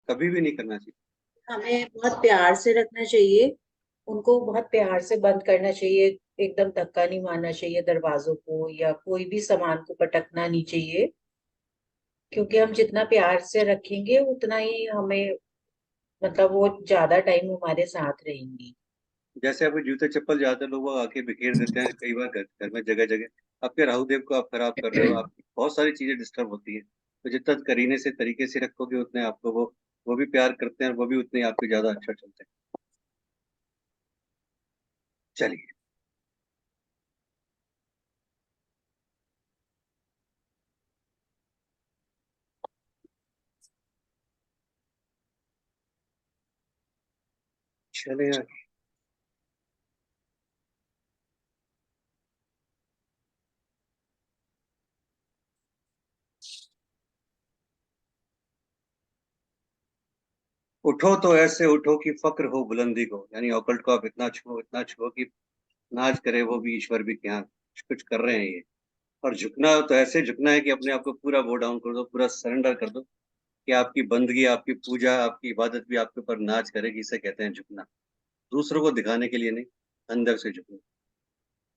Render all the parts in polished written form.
कभी भी नहीं करना चाहिए। हमें बहुत प्यार से रखना चाहिए, उनको बहुत प्यार से बंद करना चाहिए। एकदम धक्का नहीं मारना चाहिए दरवाजों को, या कोई भी सामान को पटकना नहीं चाहिए। क्योंकि हम जितना प्यार से रखेंगे उतना ही हमें, मतलब वो ज्यादा टाइम हमारे साथ रहेंगी। जैसे आपके जूते चप्पल ज्यादातर लोग वो आके बिखेर देते हैं कई बार घर घर में जगह जगह, आपके राहु देव को आप खराब कर रहे हो, आपकी बहुत सारी चीजें डिस्टर्ब होती है। तो जितना करीने से तरीके से रखोगे उतने आपको वो भी प्यार करते हैं और वो भी उतने आपके ज्यादा अच्छा चलते हैं। चलिए। चले आगे। उठो तो ऐसे उठो कि फक्र हो बुलंदी को, यानी ऑकल्ट को आप इतना छुओ कि नाज करे वो भी ईश्वर भी क्या कुछ कर रहे हैं ये। और झुकना तो ऐसे झुकना है कि अपने आप को पूरा बो डाउन कर दो, पूरा सरेंडर कर दो, कि आपकी बंदगी, आपकी पूजा, आपकी इबादत भी आपके ऊपर नाच करेगी। इसे कहते हैं झुकना। दूसरों को दिखाने के लिए नहीं, अंदर से झुकना।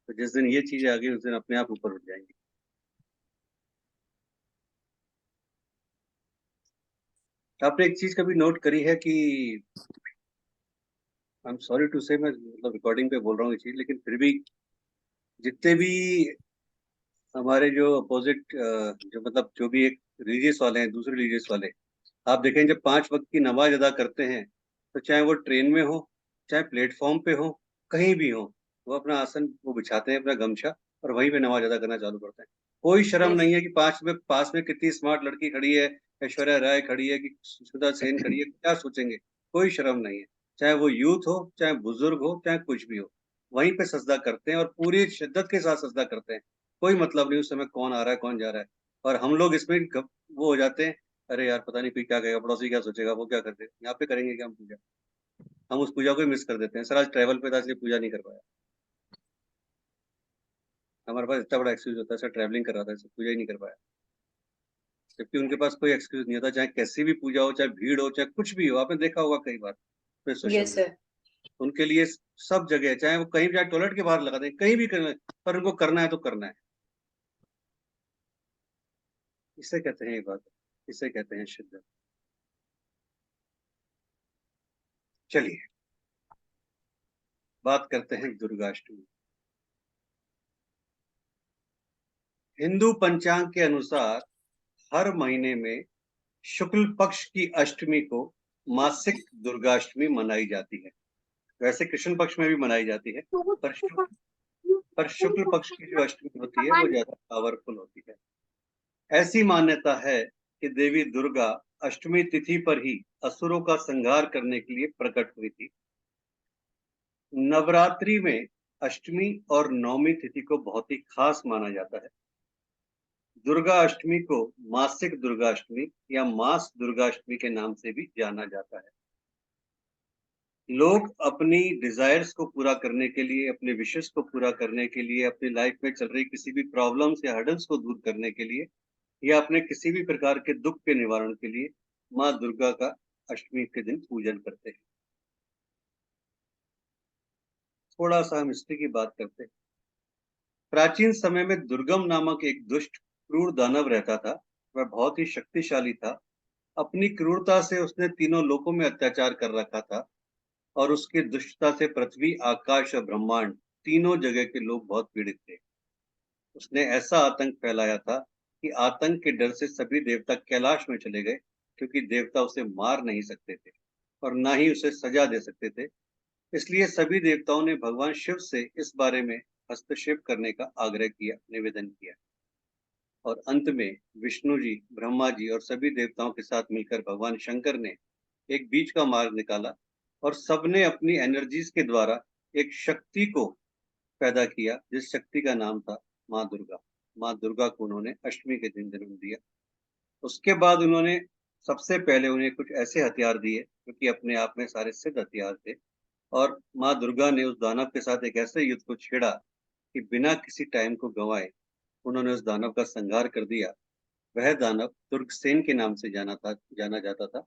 तो जिस दिन ये चीज आ गई उस दिन अपने आप ऊपर उठ जाएंगे। आपने एक चीज कभी नोट करी है कि, आई एम सॉरी टू से, मैं मतलब रिकॉर्डिंग पे बोल रहा हूँ ये चीज, लेकिन फिर भी जितने भी हमारे जो अपोजिट, जो मतलब जो भी एक रिलीजियस वाले हैं, दूसरे रिलीजियस वाले, आप देखें जब 5 वक्त की नमाज अदा करते हैं, तो चाहे वो ट्रेन में हो, चाहे प्लेटफॉर्म पे हो, कहीं भी हो, वो अपना आसन वो बिछाते हैं, अपना गमछा, और वहीं पे नमाज अदा करना चालू करते हैं। कोई शर्म यस। नहीं है कि पास में कितनी स्मार्ट लड़की खड़ी है, ऐश्वर्या राय खड़ी है, कि सुधा सेन खड़ी है, क्या सोचेंगे। कोई शर्म नहीं है। चाहे वो यूथ हो, चाहे बुजुर्ग हो, चाहे कुछ भी हो, वहीं पे सजदा करते हैं और पूरी शिद्दत के साथ सजदा करते हैं। कोई मतलब नहीं उस समय कौन आ रहा है कौन जा रहा है। और हम लोग इसमें वो हो जाते हैं, अरे यार पता नहीं कोई क्या कहेगा, पड़ोसी क्या सोचेगा, वो क्या करते हैं, यहाँ पे करेंगे क्या हम पूजा। हम उस पूजा को ही मिस कर देते हैं। सर आज ट्रैवल पे था इसलिए पूजा नहीं कर पाया। हमारे पास इतना बड़ा एक्सक्यूज होता है, सर ट्रैवलिंग कर रहा था इसलिए पूजा ही नहीं कर पाया। जबकि उनके पास कोई एक्सक्यूज नहीं होता, चाहे कैसी भी पूजा हो, चाहे भीड़ हो, चाहे कुछ भी हो। आपने देखा होगा कई बार फिर सोशल यस मीडिया, सर। उनके लिए सब जगह, चाहे वो कहीं भी, चाहे टॉयलेट के बाहर लगा दें, कहीं भी करना है, पर उनको करना है तो करना है। इसे कहते हैं इबादत, इसे कहते हैं शिद्दत। चलिए, बात करते हैं दुर्गाष्टमी। हिंदू पंचांग के अनुसार हर महीने में शुक्ल पक्ष की अष्टमी को मासिक दुर्गाष्टमी मनाई जाती है। वैसे कृष्ण पक्ष में भी मनाई जाती है, पर शुक्ल पक्ष की जो अष्टमी होती है वो ज्यादा पावरफुल होती है। ऐसी मान्यता है कि देवी दुर्गा अष्टमी तिथि पर ही असुरों का संहार करने के लिए प्रकट हुई थी। नवरात्रि में अष्टमी और नवमी तिथि को बहुत ही खास माना जाता है। दुर्गा अष्टमी को मासिक दुर्गाष्टमी या मास दुर्गाष्टमी के नाम से भी जाना जाता है। लोग अपनी डिजायर्स को पूरा करने के लिए, अपने विशेष को पूरा करने के लिए, अपनी लाइफ में चल रही किसी भी प्रॉब्लम्स या हर्डल्स को दूर करने के लिए, या अपने किसी भी प्रकार के दुख के निवारण के लिए माँ दुर्गा का अष्टमी के दिन पूजन करते हैं। थोड़ा सा हम हिस्ट्री की बात करते हैं। प्राचीन समय में दुर्गम नामक एक दुष्ट क्रूर दानव रहता था। वह बहुत ही शक्तिशाली था। अपनी क्रूरता से उसने तीनों लोकों में अत्याचार कर रखा था, और उसकी दुष्टता से पृथ्वी, आकाश और ब्रह्मांड, तीनों जगह के लोग बहुत पीड़ित थे। उसने ऐसा आतंक फैलाया था कि आतंक के डर से सभी देवता कैलाश में चले गए, क्योंकि देवता उसे मार नहीं सकते थे और ना ही उसे सजा दे सकते थे। इसलिए सभी देवताओं ने भगवान शिव से इस बारे में हस्तक्षेप करने का आग्रह किया, निवेदन किया। और अंत में विष्णु जी, ब्रह्मा जी और सभी देवताओं के साथ मिलकर भगवान शंकर ने एक बीच का मार्ग निकाला, और सबने अपनी एनर्जीज के द्वारा एक शक्ति को पैदा किया, जिस शक्ति का नाम था माँ दुर्गा। माँ दुर्गा को उन्होंने अष्टमी के दिन जन्म दिया। उसके बाद उन्होंने सबसे पहले उन्हें कुछ ऐसे हथियार दिए जो कि अपने आप में सारे सिद्ध हथियार थे। और माँ दुर्गा ने उस दानव के साथ एक ऐसे युद्ध को छेड़ा कि बिना किसी टाइम को गंवाए उन्होंने उस दानव का संहार कर दिया। वह दानव तुर्कसेन के नाम से जाना जाता था।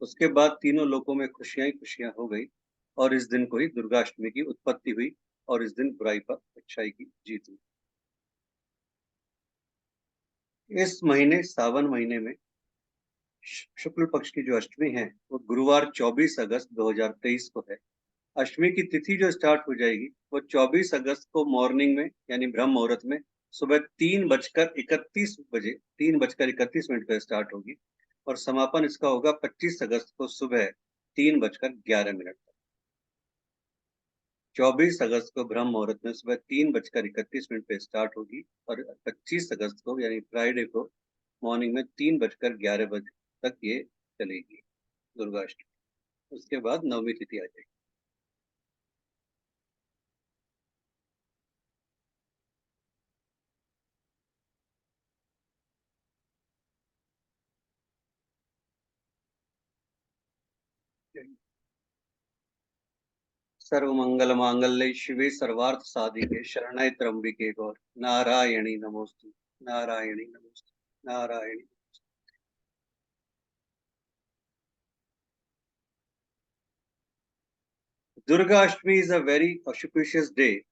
उसके बाद तीनों लोकों में खुशियां ही खुशियां हो गई और इस दिन को ही दुर्गाष्टमी की उत्पत्ति हुई और इस दिन बुराई पर अच्छाई की जीत हुई। इस महीने सावन महीने में शुक्ल पक्ष की जो अष्टमी है वो गुरुवार 24 अगस्त 2023 को है। अष्टमी की तिथि जो स्टार्ट हो जाएगी वो 24 अगस्त को मॉर्निंग में यानी ब्रह्म मुहूर्त में सुबह 3:31 पर स्टार्ट होगी और समापन इसका होगा 25 अगस्त को सुबह 3:11 तक। 24 अगस्त को ब्रह्म मुहूर्त में सुबह 3:31 पे स्टार्ट होगी और 25 अगस्त को यानी फ्राइडे को मॉर्निंग में 3:11 तक ये चलेगी दुर्गाष्टमी। उसके बाद नवमी तिथि आ जाएगी। सर्वमंगल मांगल्ये शिवे सर्वार्थ साधिके शरण्ये त्र्यंबिके गौरी नारायणी नमोस्तु नारायणी नमोस्तु Narayani. Durga Ashtami is a very auspicious day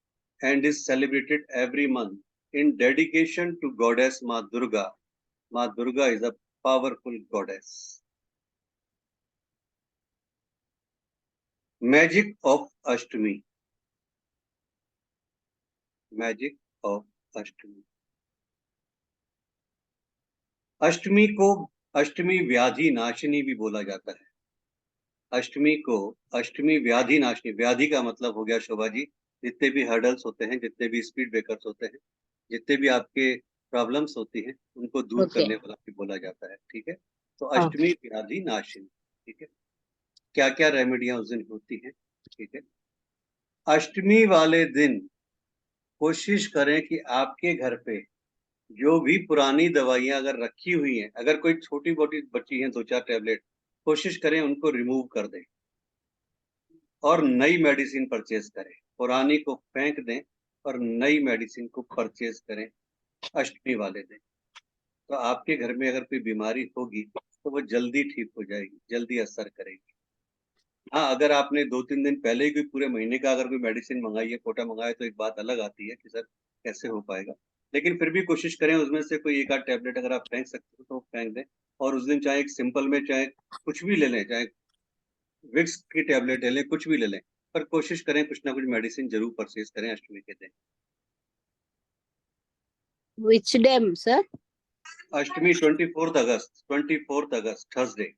and is celebrated every month in dedication to goddess Ma Durga. Ma Durga is a powerful goddess. Magic of Ashtami. Magic of Ashtami. अष्टमी को अष्टमी व्याधि नाशिनी भी बोला जाता है। अष्टमी को अष्टमी व्याधि नाशिनी, व्याधि का मतलब हो गया शोभा जी जितने भी हर्डल्स होते हैं, जितने भी स्पीड ब्रेकर्स होते हैं, जितने भी आपके प्रॉब्लम्स होती हैं उनको दूर ओके। करने वाला भी बोला जाता है। ठीक है, तो हाँ। अष्टमी व्याधि नाशिनी। ठीक है, क्या क्या रेमेडियां उस दिन होती हैं। ठीक है, अष्टमी वाले दिन कोशिश करें कि आपके घर पे जो भी पुरानी दवाइयां अगर रखी हुई हैं, अगर कोई छोटी मोटी बची हैं 2-4 टैबलेट, कोशिश करें उनको रिमूव कर दें और नई मेडिसिन परचेज करें। पुरानी को फेंक दें और नई मेडिसिन को परचेज करें अष्टमी वाले दिन। तो आपके घर में अगर कोई बीमारी होगी तो वो जल्दी ठीक हो जाएगी, जल्दी असर करेगी। हाँ, अगर आपने 2-3 दिन पहले ही कोई पूरे महीने का अगर कोई मेडिसिन मंगाई है, कोटा मंगाया तो एक बात अलग आती है कि सर कैसे हो पाएगा। लेकिन फिर भी कोशिश करें उसमें से कोई एक आध टैबलेट अगर आप फेंक सकते हो तो फेंक दें और उस दिन चाहे एक सिंपल में चाहे कुछ भी ले लें, चाहे विक्स की टैबलेट ले लें, कुछ भी ले लें, पर कोशिश करें कुछ ना कुछ मेडिसिन जरूर परचेज करें अष्टमी के दिन। Which day, sir? Ashtami 24 August Thursday.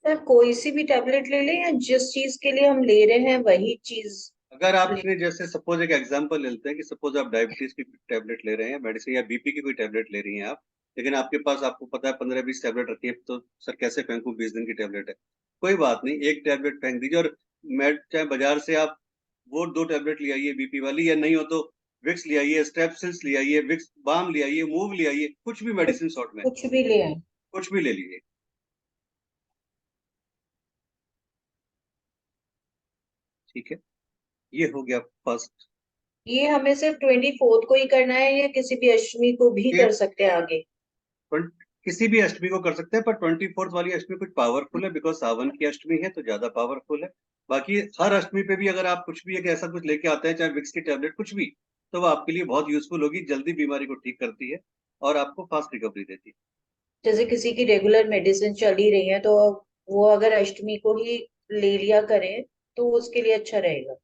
Sir कोई सी भी टैबलेट ले लें या जिस चीज के लिए हम ले रहे हैं वही चीज अगर ले? आपने जैसे सपोज एक एग्जांपल लेते हैं कि सपोज आप डायबिटीज की टैबलेट ले रहे हैं मेडिसिन या बीपी की कोई टैबलेट ले रही हैं आप, लेकिन आपके पास आपको पता है 15-20 टैबलेट रखी है, तो सर कैसे फेंकूं, 20 दिन की टैबलेट है। कोई बात नहीं, एक टैबलेट फेंक दीजिए और चाहे बाजार से आप वो 2 टैबलेट ले आइए बीपी वाली, या नहीं हो तो विक्स ले आइए, स्ट्रेप्सिल्स ले आइए, विक्स बाम ले आइए, मूव ले आइए, कुछ भी मेडिसिन शॉर्ट में कुछ भी ले आए। कुछ भी ले लीजिए। ठीक है, ये हो गया फर्स्ट। ये हमें सिर्फ 24th को ही करना है या किसी भी अष्टमी को भी कर सकते हैं आगे? किसी भी अष्टमी को कर सकते हैं, पर 24th वाली अष्टमी कुछ पावरफुल है बिकॉज सावन की अष्टमी है तो ज्यादा पावरफुल है। बाकी हर अष्टमी पे भी अगर आप कुछ भी एक ऐसा कुछ लेके आते हैं, चाहे विक्स की टैबलेट कुछ भी, तो वो आपके लिए बहुत यूजफुल होगी, जल्दी बीमारी को ठीक करती है और आपको फास्ट रिकवरी देती है। जैसे किसी की रेगुलर मेडिसिन चल ही रही है तो वो अगर अष्टमी को ही ले लिया करें तो उसके लिए अच्छा रहेगा।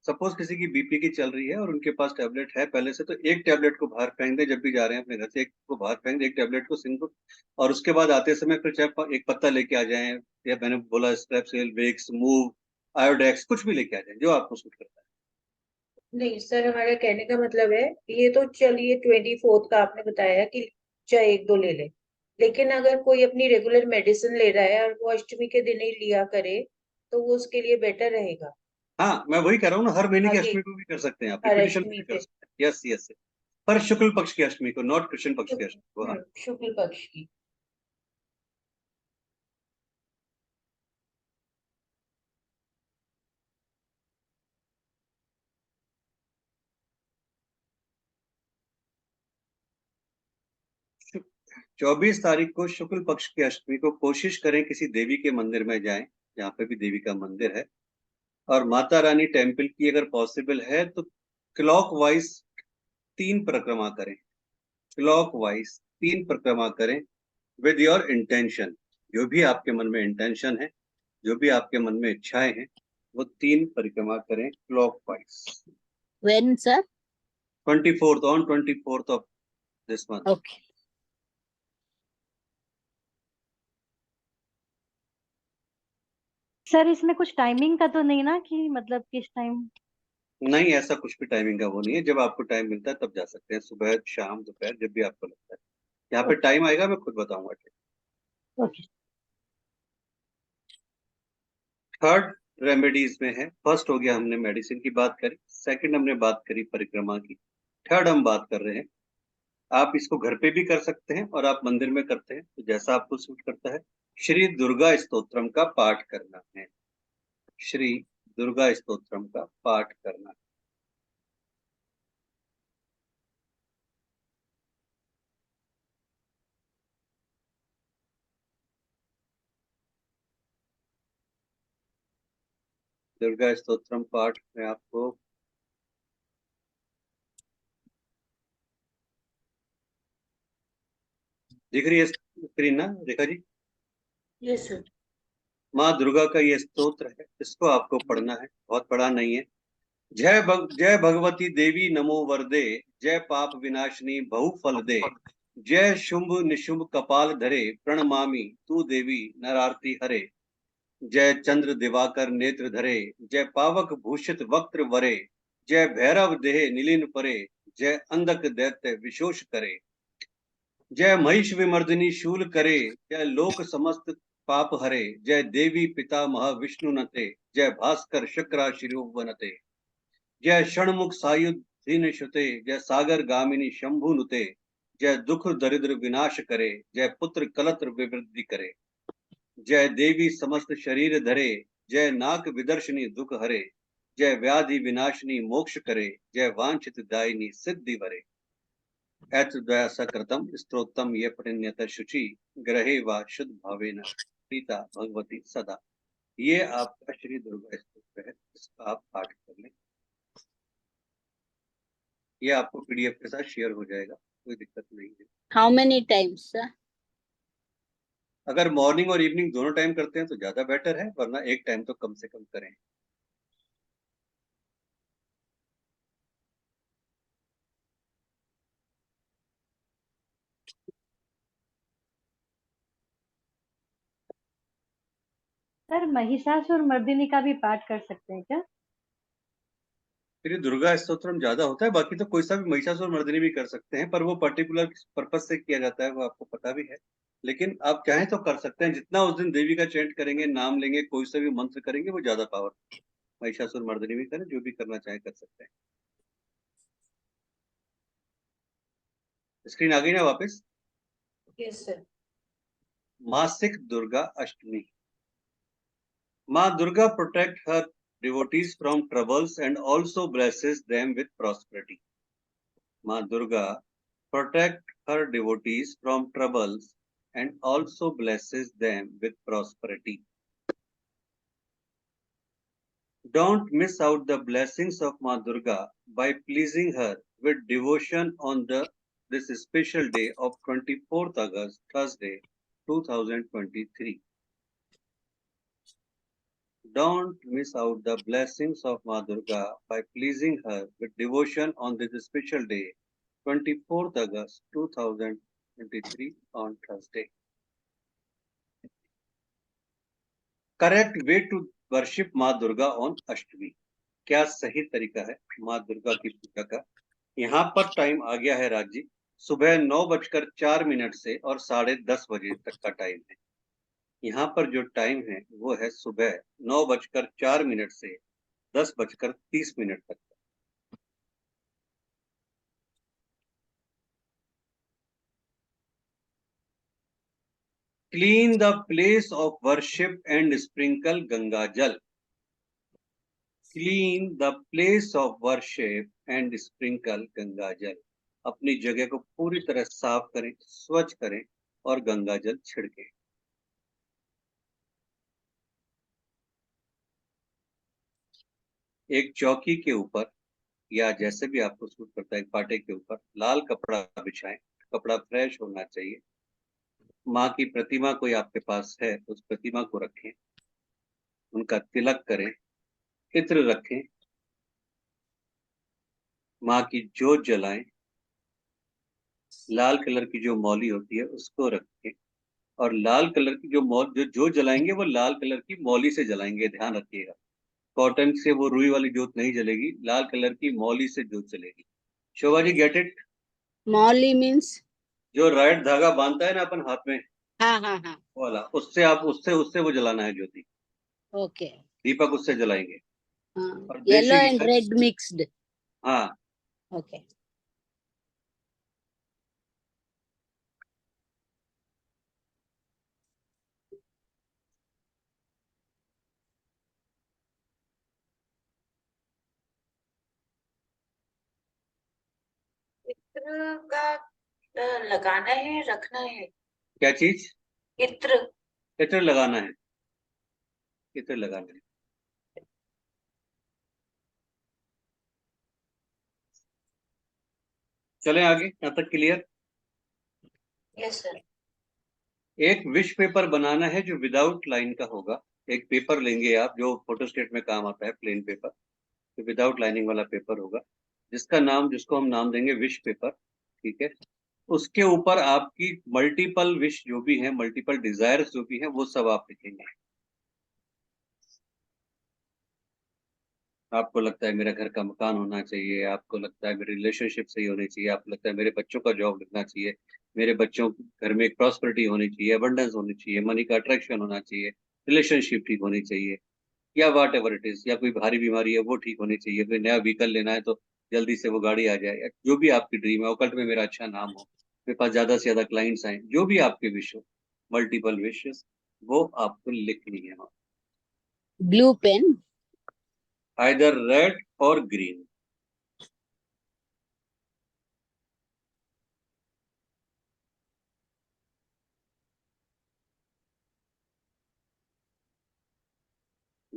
सपोज किसी की बीपी की चल रही है और उनके पास टैबलेट है पहले से, तो एक टैबलेट को बाहर फेंक दें, जब भी जा रहे हैं अपने घर से एक को बाहर फेंक दें, एक टैबलेट को सिंक को, और उसके बाद आते समय फिर चाहे एक पत्ता लेके आ जाएं, या मैंने बोला स्ट्रेप्सिल, विक्स, मूव, आयोडेक्स, कुछ भी लेके आ जाएं जो आपको सूट करता है। नहीं सर, हमारा कहने का मतलब है, ये तो चलिए 24th का आपने बताया कि चाहे एक दो ले ले, लेकिन अगर कोई अपनी रेगुलर मेडिसिन ले रहा है और वो अष्टमी के दिन ही लिया करे तो वो उसके लिए बेटर रहेगा। हाँ, मैं वही कह रहा हूँ ना, हर महीने की आगे अष्टमी को भी कर सकते हैं आप, हर रिपीटिशन अष्टमी भी कर पे। सकते हैं। यस यस, पर शुक्ल पक्ष की अष्टमी को, नॉट कृष्ण पक्ष की अष्टमी को। हाँ, शुक्ल पक्ष की। 24 तारीख को शुक्ल पक्ष की अष्टमी को कोशिश करें किसी देवी के मंदिर में जाएं, जहाँ पे भी देवी का मंदिर है, और माता रानी टेम्पल की अगर पॉसिबल है तो क्लॉकवाइज 3 परिक्रमा करें। क्लॉकवाइज 3 परिक्रमा करें विद योर इंटेंशन। जो भी आपके मन में इंटेंशन है, जो भी आपके मन में इच्छाएं हैं, वो 3 परिक्रमा करें clockwise. When, sir? 24th, on 24th of this month. Okay. Sir इसमें कुछ टाइमिंग का तो नहीं ना, कि मतलब किस टाइम? नहीं, ऐसा कुछ भी टाइमिंग का वो नहीं है। जब आपको टाइम मिलता है तब जा सकते हैं, सुबह, शाम, दोपहर, जब भी आपको लगता है। यहाँ पे टाइम आएगा, मैं खुद बताऊंगा। ओके। थर्ड रेमेडीज में है, फर्स्ट हो गया, हमने मेडिसिन की बात करी, सेकंड हमने बात करी परिक्रमा की, थर्ड हम बात कर रहे हैं, आप इसको घर पे भी कर सकते हैं और आप मंदिर में करते हैं, तो जैसा आपको सूट करता है, श्री दुर्गा स्तोत्रम का पाठ करना है। श्री दुर्गा स्तोत्रम का पाठ करना है। दुर्गा स्तोत्रम पाठ में आपको दिख रही है स्क्रीन ना रेखा जी? Yes sir. माँ दुर्गा का ये स्तोत्र है, इसको आपको पढ़ना है, बहुत बड़ा नहीं है। जय भगवती देवी नमो वरदे, जय पाप विनाशिनी बहु फल दे, जय शुंभ निशुंभ कपाल धरे, प्रणमामि तू देवी नरारती हरे, जय चंद्र दिवाकर नेत्र धरे, जय पावक भूषित वक्त्र वरे, जय भैरव देह नीलिन परे, जय अंधक दैत्य विशोष करे, जय महिष विमर्दिनी शूल करे, जय लोक समस्त पाप हरे, जय देवी पिता महा विष्णु नते, जय भास्कर शुक्रा शिरोवनते, जय षणमुख सायुध दीन शुते, जय सागर गामिनी शंभु नुते, जय दुख दरिद्र विनाश करे, जय पुत्र कलत्र विवृद्धि करे, जय देवी समस्त शरीर धरे, जय नाक विदर्शनी दुख हरे, जय व्याधि विनाशिनी मोक्ष करे, जय वांछित दायिनी सिद्धि भरे, ऐतद्वया सकृतम स्तोत्रम ये परिण्यत शुचि, ग्रहे वा शुद्ध भावेन प्रीता भगवती सदा। ये आपका श्री दुर्गा स्तोत्र है, इसका आप पाठ कर लें। ये आपको पीडीएफ के साथ शेयर हो जाएगा, कोई दिक्कत नहीं है। How many times, sir? अगर मॉर्निंग और इवनिंग दोनों टाइम करते हैं तो ज्यादा बेटर है, वरना एक टाइम तो कम से कम करें। सर महिषासुर मर्दिनी का भी पाठ कर सकते हैं क्या? फिर दुर्गा स्तोत्रम ज्यादा होता है, बाकी तो कोई सा भी महिषासुर मर्दिनी भी कर सकते हैं, पर वो पर्टिकुलर पर्पज से किया जाता है, वो आपको पता भी है। लेकिन आप चाहें तो कर सकते हैं, जितना उस दिन देवी का चैंट करेंगे, नाम लेंगे, कोई सा भी मंत्र करेंगे, वो ज्यादा पावर। महिषासुर मर्दिनी भी करें, जो भी करना चाहे कर सकते हैं। स्क्रीन आ गई ना वापस? Yes sir. मासिक दुर्गा अष्टमी। माँ Durga protect her devotees from troubles and also blesses them with prosperity. माँ Durga protect her devotees from troubles and also blesses them with prosperity. Don't miss out the blessings of Ma Durga by pleasing her with devotion on this special day of 24th August, Thursday, 2023. Don't miss out the blessings of Ma Durga by pleasing her with devotion on this special day, 24th August 2023 on Thursday. Correct way to worship Ma Durga on Ashtami. क्या सही तरीका है माँ दुर्गा की पूजा का? यहाँ पर time आ गया है राज जी, सुबह 9:04 से और 10:30 बजे तक का टाइम है। यहाँ पर जो टाइम है वो है सुबह 9:04 से 10:30 तक। Clean the place of worship and sprinkle Ganga Jal. Clean the place of worship and sprinkle Ganga Jal. अपनी जगह को पूरी तरह साफ करें, स्वच्छ करें और गंगा जल छिड़के। एक चौकी के ऊपर या जैसे भी आपको सूट करता है, एक पाटे के ऊपर लाल कपड़ा बिछाएं। कपड़ा फ्रेश होना चाहिए। माँ की प्रतिमा कोई आपके पास है तो उस प्रतिमा को रखें, उनका तिलक करें, इत्र रखें, माँ की जोत जलाएं, लाल कलर की जो मौली होती है उसको रखें, और लाल कलर की जो जोत जलाएंगे वो लाल कलर की मौली से जलाएंगे, ध्यान रखिएगा। कॉटन से वो रुई वाली जोत नहीं जलेगी, लाल कलर की मौली से जोत जलेगी। Shobha ji, get it? Molly means? जो रेड धागा बांधता है ना अपन हाथ में, हाँ हाँ हाँ. वो वाला, उससे आप उससे उससे वो जलाना है ज्योति। Okay. दीपक उससे जलाएंगे। और Yellow देशी घी and से। red mixed. हाँ। Okay. इत्र का लगाना है, रखना है? क्या चीज? इत्र। इत्र लगाना है, इत्र लगाना है। चलें आगे, यहाँ तक क्लियर? Yes sir. एक विश पेपर बनाना है जो विदाउट लाइन का होगा। एक पेपर लेंगे आप जो फोटोस्टेट में काम आता है, प्लेन पेपर, तो विदाउट लाइनिंग वाला पेपर होगा, जिसको हम नाम देंगे विश पेपर। ठीक है। उसके ऊपर आपकी मल्टीपल विश जो भी है, मल्टीपल डिजायर्स जो भी है, वो सब आप लिखेंगे। आपको लगता है मेरा घर का मकान होना चाहिए, आपको लगता है मेरी रिलेशनशिप सही होनी चाहिए, आपको लगता है मेरे बच्चों का जॉब लगना चाहिए, मेरे बच्चों घर में एक प्रॉस्पेरिटी होनी चाहिए, अबंडेंस होनी चाहिए, मनी का अट्रैक्शन होना चाहिए, रिलेशनशिप ठीक होनी चाहिए, या वाट एवर इट इज, या कोई भारी बीमारी है वो ठीक होनी चाहिए, कोई नया व्हीकल लेना है तो जल्दी से वो गाड़ी आ जाए, या जो भी आपकी ड्रीम है, ओकल्ट में मेरा अच्छा नाम हो, मेरे पास ज्यादा से ज्यादा क्लाइंट्स आए, जो भी आपके विश हो, मल्टीपल विशेस, वो आपको लिखनी है। Blue pen. आइदर रेड और ग्रीन।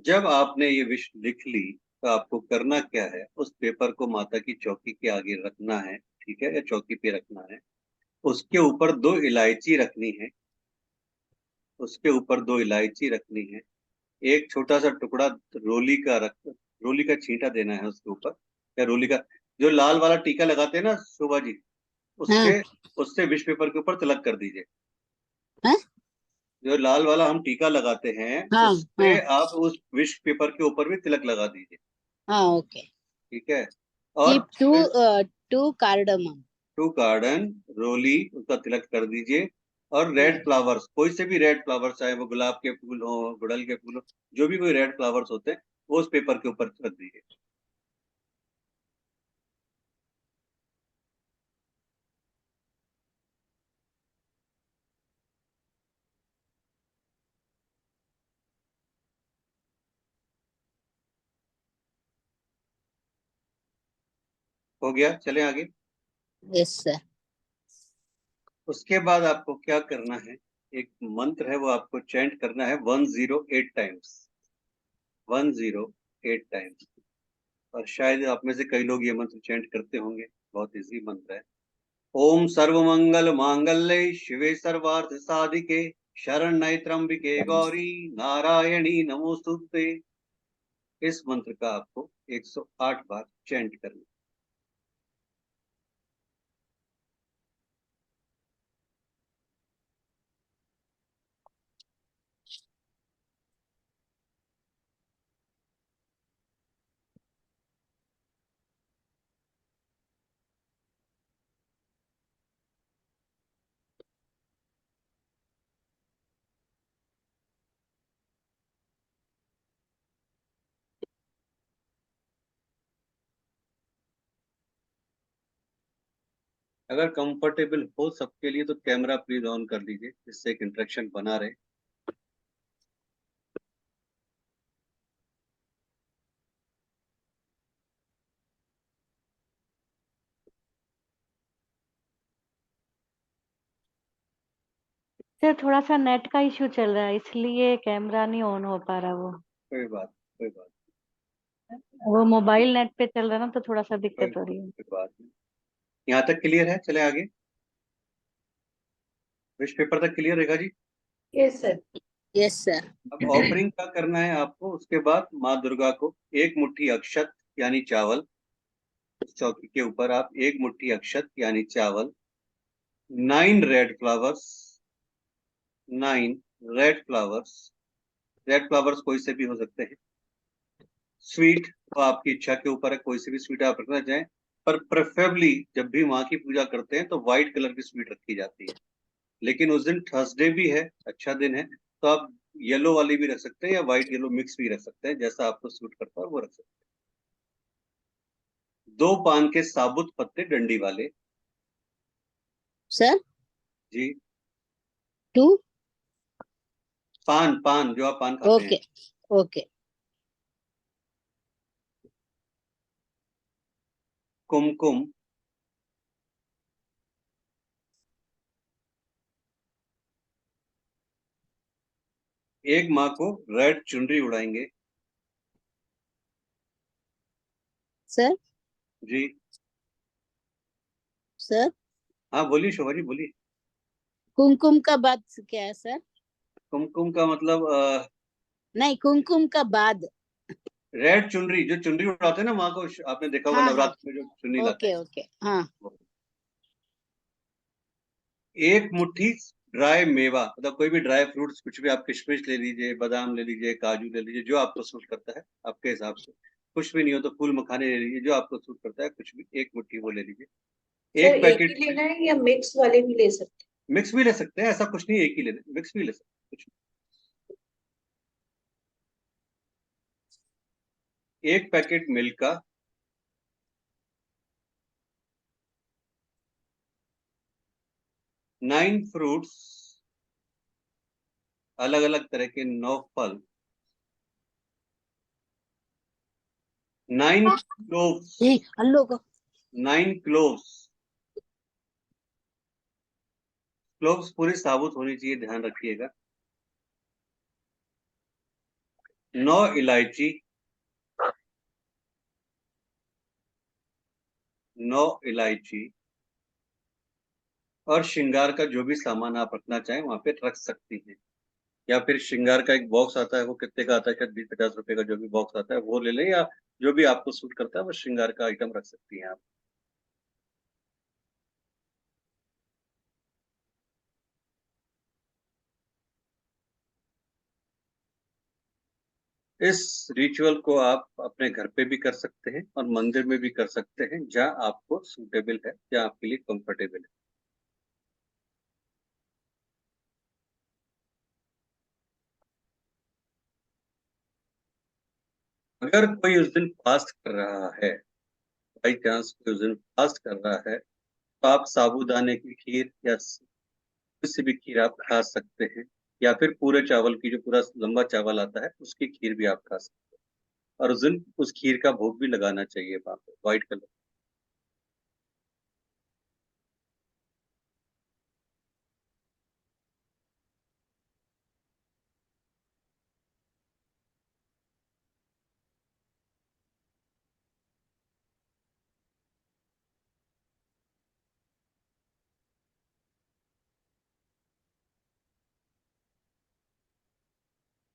जब आपने ये विश लिख ली तो आपको करना क्या है, उस पेपर को माता की चौकी के आगे रखना है, ठीक है, या चौकी पे रखना है। उसके ऊपर दो इलायची रखनी है, उसके ऊपर दो इलायची रखनी है। एक छोटा सा टुकड़ा रोली का रख, रोली का छींटा देना है उसके ऊपर, या रोली का जो लाल वाला टीका लगाते हैं ना शोभा जी, हाँ उससे उससे विश पेपर के ऊपर तिलक कर दीजिए। हाँ जो लाल वाला हम टीका लगाते हैं, हाँ उससे हाँ आप उस विश पेपर के ऊपर भी तिलक लगा दीजिए। हाँ. Okay. ठीक है। और Keep two cardamom. टू गार्डन, रोली, उसका तिलक कर दीजिए। और रेड फ्लावर्स, कोई से भी रेड फ्लावर्स, चाहे वो गुलाब के फूल हो, गुड़हल के फूल हो, जो भी कोई रेड फ्लावर्स होते हैं, वो उस पेपर के ऊपर रख दीजिए। हो गया, चलें आगे। Yes sir. उसके बाद आपको क्या करना है, एक मंत्र है वो आपको चैंट करना है 108 टाइम्स, 108 टाइम्स। और शायद आप में से कई लोग ये मंत्र चैंट करते होंगे, बहुत इजी मंत्र है। ओम सर्वमंगल मांगल्ये शिवे सर्वार्थ साधिके शरण्ये त्र्यंबिके गौरी नारायणी नमोस्तुते। इस मंत्र का आपको 108 बार चैंट करना। अगर कंफर्टेबल हो सबके लिए तो कैमरा प्लीज ऑन कर लीजिए, जिससे एक इंटरेक्शन बना रहे। सर थोड़ा सा नेट का इश्यू चल रहा है, इसलिए कैमरा नहीं ऑन हो पा रहा। कोई बात वो मोबाइल नेट पे चल रहा है ना, तो थोड़ा सा दिक्कत हो रही है। कोई बात नहीं। यहाँ तक क्लियर है, चले आगे। विश पेपर तक क्लियर रहेगा जी। Yes sir. Yes, sir. अब ऑफरिंग क्या करना है आपको, उसके बाद माँ दुर्गा को एक मुट्ठी अक्षत यानी चावल, उस चौकी के ऊपर आप एक मुट्ठी अक्षत यानी चावल, 9 red flowers, 9 red flowers, red flowers कोई से भी हो सकते हैं। स्वीट तो आपकी इच्छा के ऊपर है, कोई से भी स्वीट आप रखना चाहें, पर प्रेफरेबली जब भी माँ की पूजा करते हैं तो व्हाइट कलर की स्वीट रखी जाती है। लेकिन उस दिन थर्सडे भी है, अच्छा दिन है, तो आप येलो वाली भी रख सकते हैं या व्हाइट येलो मिक्स भी रख सकते हैं, जैसा आपको सूट करता है वो रख सकते हैं। 2 पान के साबुत पत्ते डंडी वाले Sir, जी। 2. पान पान जो आप पान खाते हैं। Okay. Okay. कुमकुम, एक माँ को रेड चुनरी उड़ाएंगे Sir, जी। sir. हाँ बोलिए शोभा जी बोलिए। कुमकुम का बाद क्या है सर? कुमकुम का मतलब नहीं, कुमकुम का बाद। रेड चुनरी, जो चुनरी उड़ाते हैं ना माँ को, आपने देखा होगा हाँ हाँ, नवरात्र में जो चुनरी लाते ओके हैं। ओके, हाँ। एक मुट्ठी ड्राई मेवा, मतलब कोई भी ड्राई फ्रूट्स, कुछ भी, आप किशमिश ले लीजिए, बादाम ले लीजिए, काजू ले लीजिए, जो आपको सूट करता है आपके हिसाब से। कुछ भी नहीं हो तो फूल मखाने ले लीजिए, जो आपको सूट करता है, कुछ भी एक मुट्ठी वो ले लीजिए। सर एक एक ही पैकेट लेना है या मिक्स वाले भी ले सकते मिक्स भी ले सकते हैं, ऐसा कुछ नहीं, एक ही लेना, मिक्स भी ले सकते हैं, कुछ नहीं। एक पैकेट मिल्क का, 9 फ्रूट्स, अलग अलग तरह के 9 फल, 9 क्लोव्स, ए हेलो को 9 क्लोव्स। क्लोव्स पूरी साबुत होनी चाहिए, ध्यान रखिएगा। 9 इलायची, 9 इलायची, और श्रृंगार का जो भी सामान आप रखना चाहें वहां पे रख सकती हैं। या फिर श्रृंगार का एक बॉक्स आता है, वो कितने का आता है, शायद 20-50 रुपए का जो भी बॉक्स आता है वो ले लें, या जो भी आपको सूट करता है वो श्रृंगार का आइटम रख सकती हैं आप। इस रिचुअल को आप अपने घर पे भी कर सकते हैं और मंदिर में भी कर सकते हैं, जहाँ आपको सूटेबल है, जहाँ आपके लिए कंफर्टेबल है। अगर कोई उस दिन फास्ट कर रहा है, बाई चांस कोई उस दिन फास्ट कर रहा है, तो आप साबूदाने की खीर या किसी भी खीर आप खा सकते हैं, या फिर पूरे चावल की, जो पूरा लंबा चावल आता है उसकी खीर भी आप खा सकते हैं। और उस दिन उस खीर का भोग भी लगाना चाहिए वहां पे, व्हाइट कलर।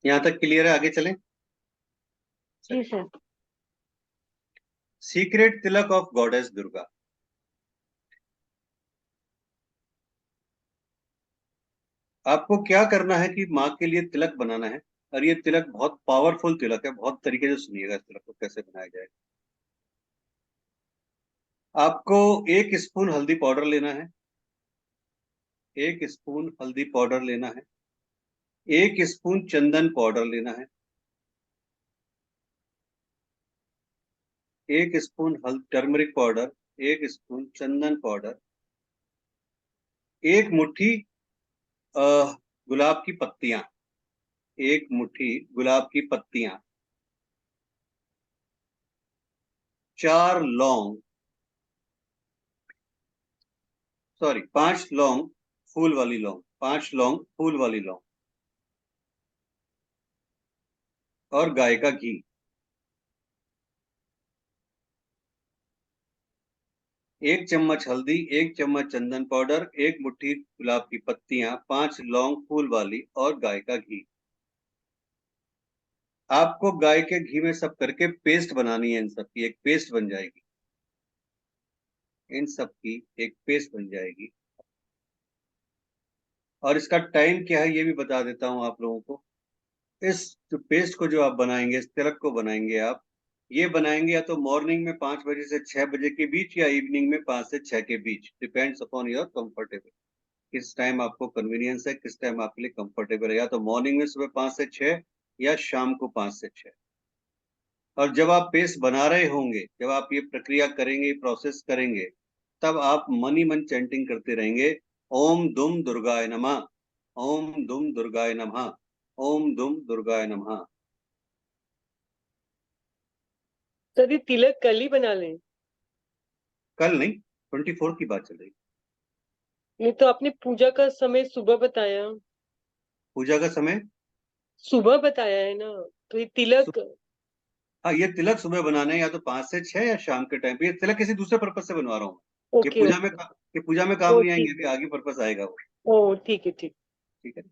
यहाँ तक क्लियर है, आगे चलें। जी sir. Secret tilak of goddess Durga. आपको क्या करना है कि माँ के लिए तिलक बनाना है, और ये तिलक बहुत पावरफुल तिलक है, बहुत तरीके से सुनिएगा इस तिलक को कैसे बनाया जाए। आपको 1 स्पून हल्दी पाउडर लेना है, 1 स्पून हल्दी पाउडर लेना है, 1 स्पून चंदन पाउडर लेना है, 1 स्पून टर्मरिक पाउडर, 1 स्पून चंदन पाउडर, एक मुट्ठी गुलाब की पत्तियां, एक मुट्ठी गुलाब की पत्तियां, 4 लौंग, सॉरी 5 लौंग, फूल वाली लौंग, 5 लौंग, फूल वाली लौंग, और गाय का घी। एक चम्मच हल्दी, 1 चम्मच चंदन पाउडर, 1 मुट्ठी गुलाब की पत्तियां, 5 लौंग फूल वाली और गाय का घी। आपको गाय के घी में सब करके पेस्ट बनानी है। इन सब की एक पेस्ट बन जाएगी, इन सब की एक पेस्ट बन जाएगी। और इसका टाइम क्या है ये भी बता देता हूं आप लोगों को। इस जो पेस्ट को जो आप बनाएंगे, इस तिलक को बनाएंगे आप, ये बनाएंगे या तो मॉर्निंग में 5 बजे से 6 बजे के बीच, या इवनिंग में 5 से 6 के बीच, डिपेंड्स अपॉन योर कंफर्टेबल। किस टाइम आपको कन्वीनियंस है, किस टाइम आपके लिए कंफर्टेबल है, या तो मॉर्निंग में सुबह 5 से 6 या शाम को 5 से 6। और जब आप पेस्ट बना रहे होंगे, जब आप ये प्रक्रिया करेंगे, प्रोसेस करेंगे, तब आप मन ही मन चैंटिंग करते रहेंगे, ओम दुम दुर्गाय नमः, ओम दुम दुर्गाय नमः, ओम दुम दुर्गाय नमः। सर ये तिलक कल ही बना लें? कल नहीं, 24 की बात चल रही। ये तो आपने पूजा का समय सुबह बताया। पूजा का समय सुबह बताया है ना, तो ये तिलक। हाँ, ये तिलक सुबह बनाना है, या तो 5 से 6 या शाम के टाइम पे। ये तिलक किसी दूसरे पर्पज से बनवा रहा हूँ। ये ओके पूजा में ओके। ये पूजा में काम ओ नहीं आएंगे, ठीक। अभी आगे पर्पज आएगा वो। ओ ठीक है ठीक। ठीक है।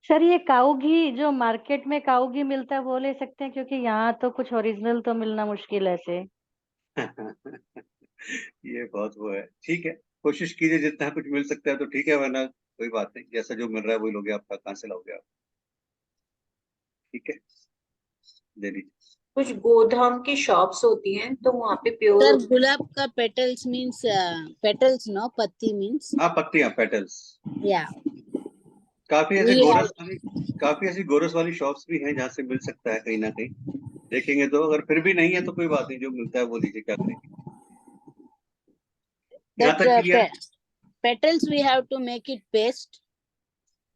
सर ये काऊ घी जो मार्केट में काऊ घी मिलता है वो ले सकते हैं, क्योंकि यहाँ तो कुछ ओरिजिनल तो मिलना मुश्किल है ऐसे। ये बहुत वो है। ठीक है, कोशिश कीजिए जितना कुछ मिल सकता है तो ठीक है, वरना कोई बात नहीं, जैसा जो मिल रहा है वही लोगे। आपका कहाँ से लाओगे आप? ठीक है, ले लीजिए। कुछ गोधाम की शॉप्स होती हैं तो वहाँ पे प्योर सर होता है। गुलाब का पेटल्स मीन्स पेटल्स नो पत्ती मीन्स हाँ, पत्तियां, पेटल्स। या काफी ऐसी वी गोरस हैव वाली काफी ऐसी गोरस वाली शॉप्स भी हैं जहाँ से मिल सकता है कहीं ना कहीं। देखेंगे तो, अगर फिर भी नहीं है तो कोई बात नहीं, जो मिलता है वो लीजिए, क्या करेंगे। यहाँ तक clear? that petals we have to make it paste.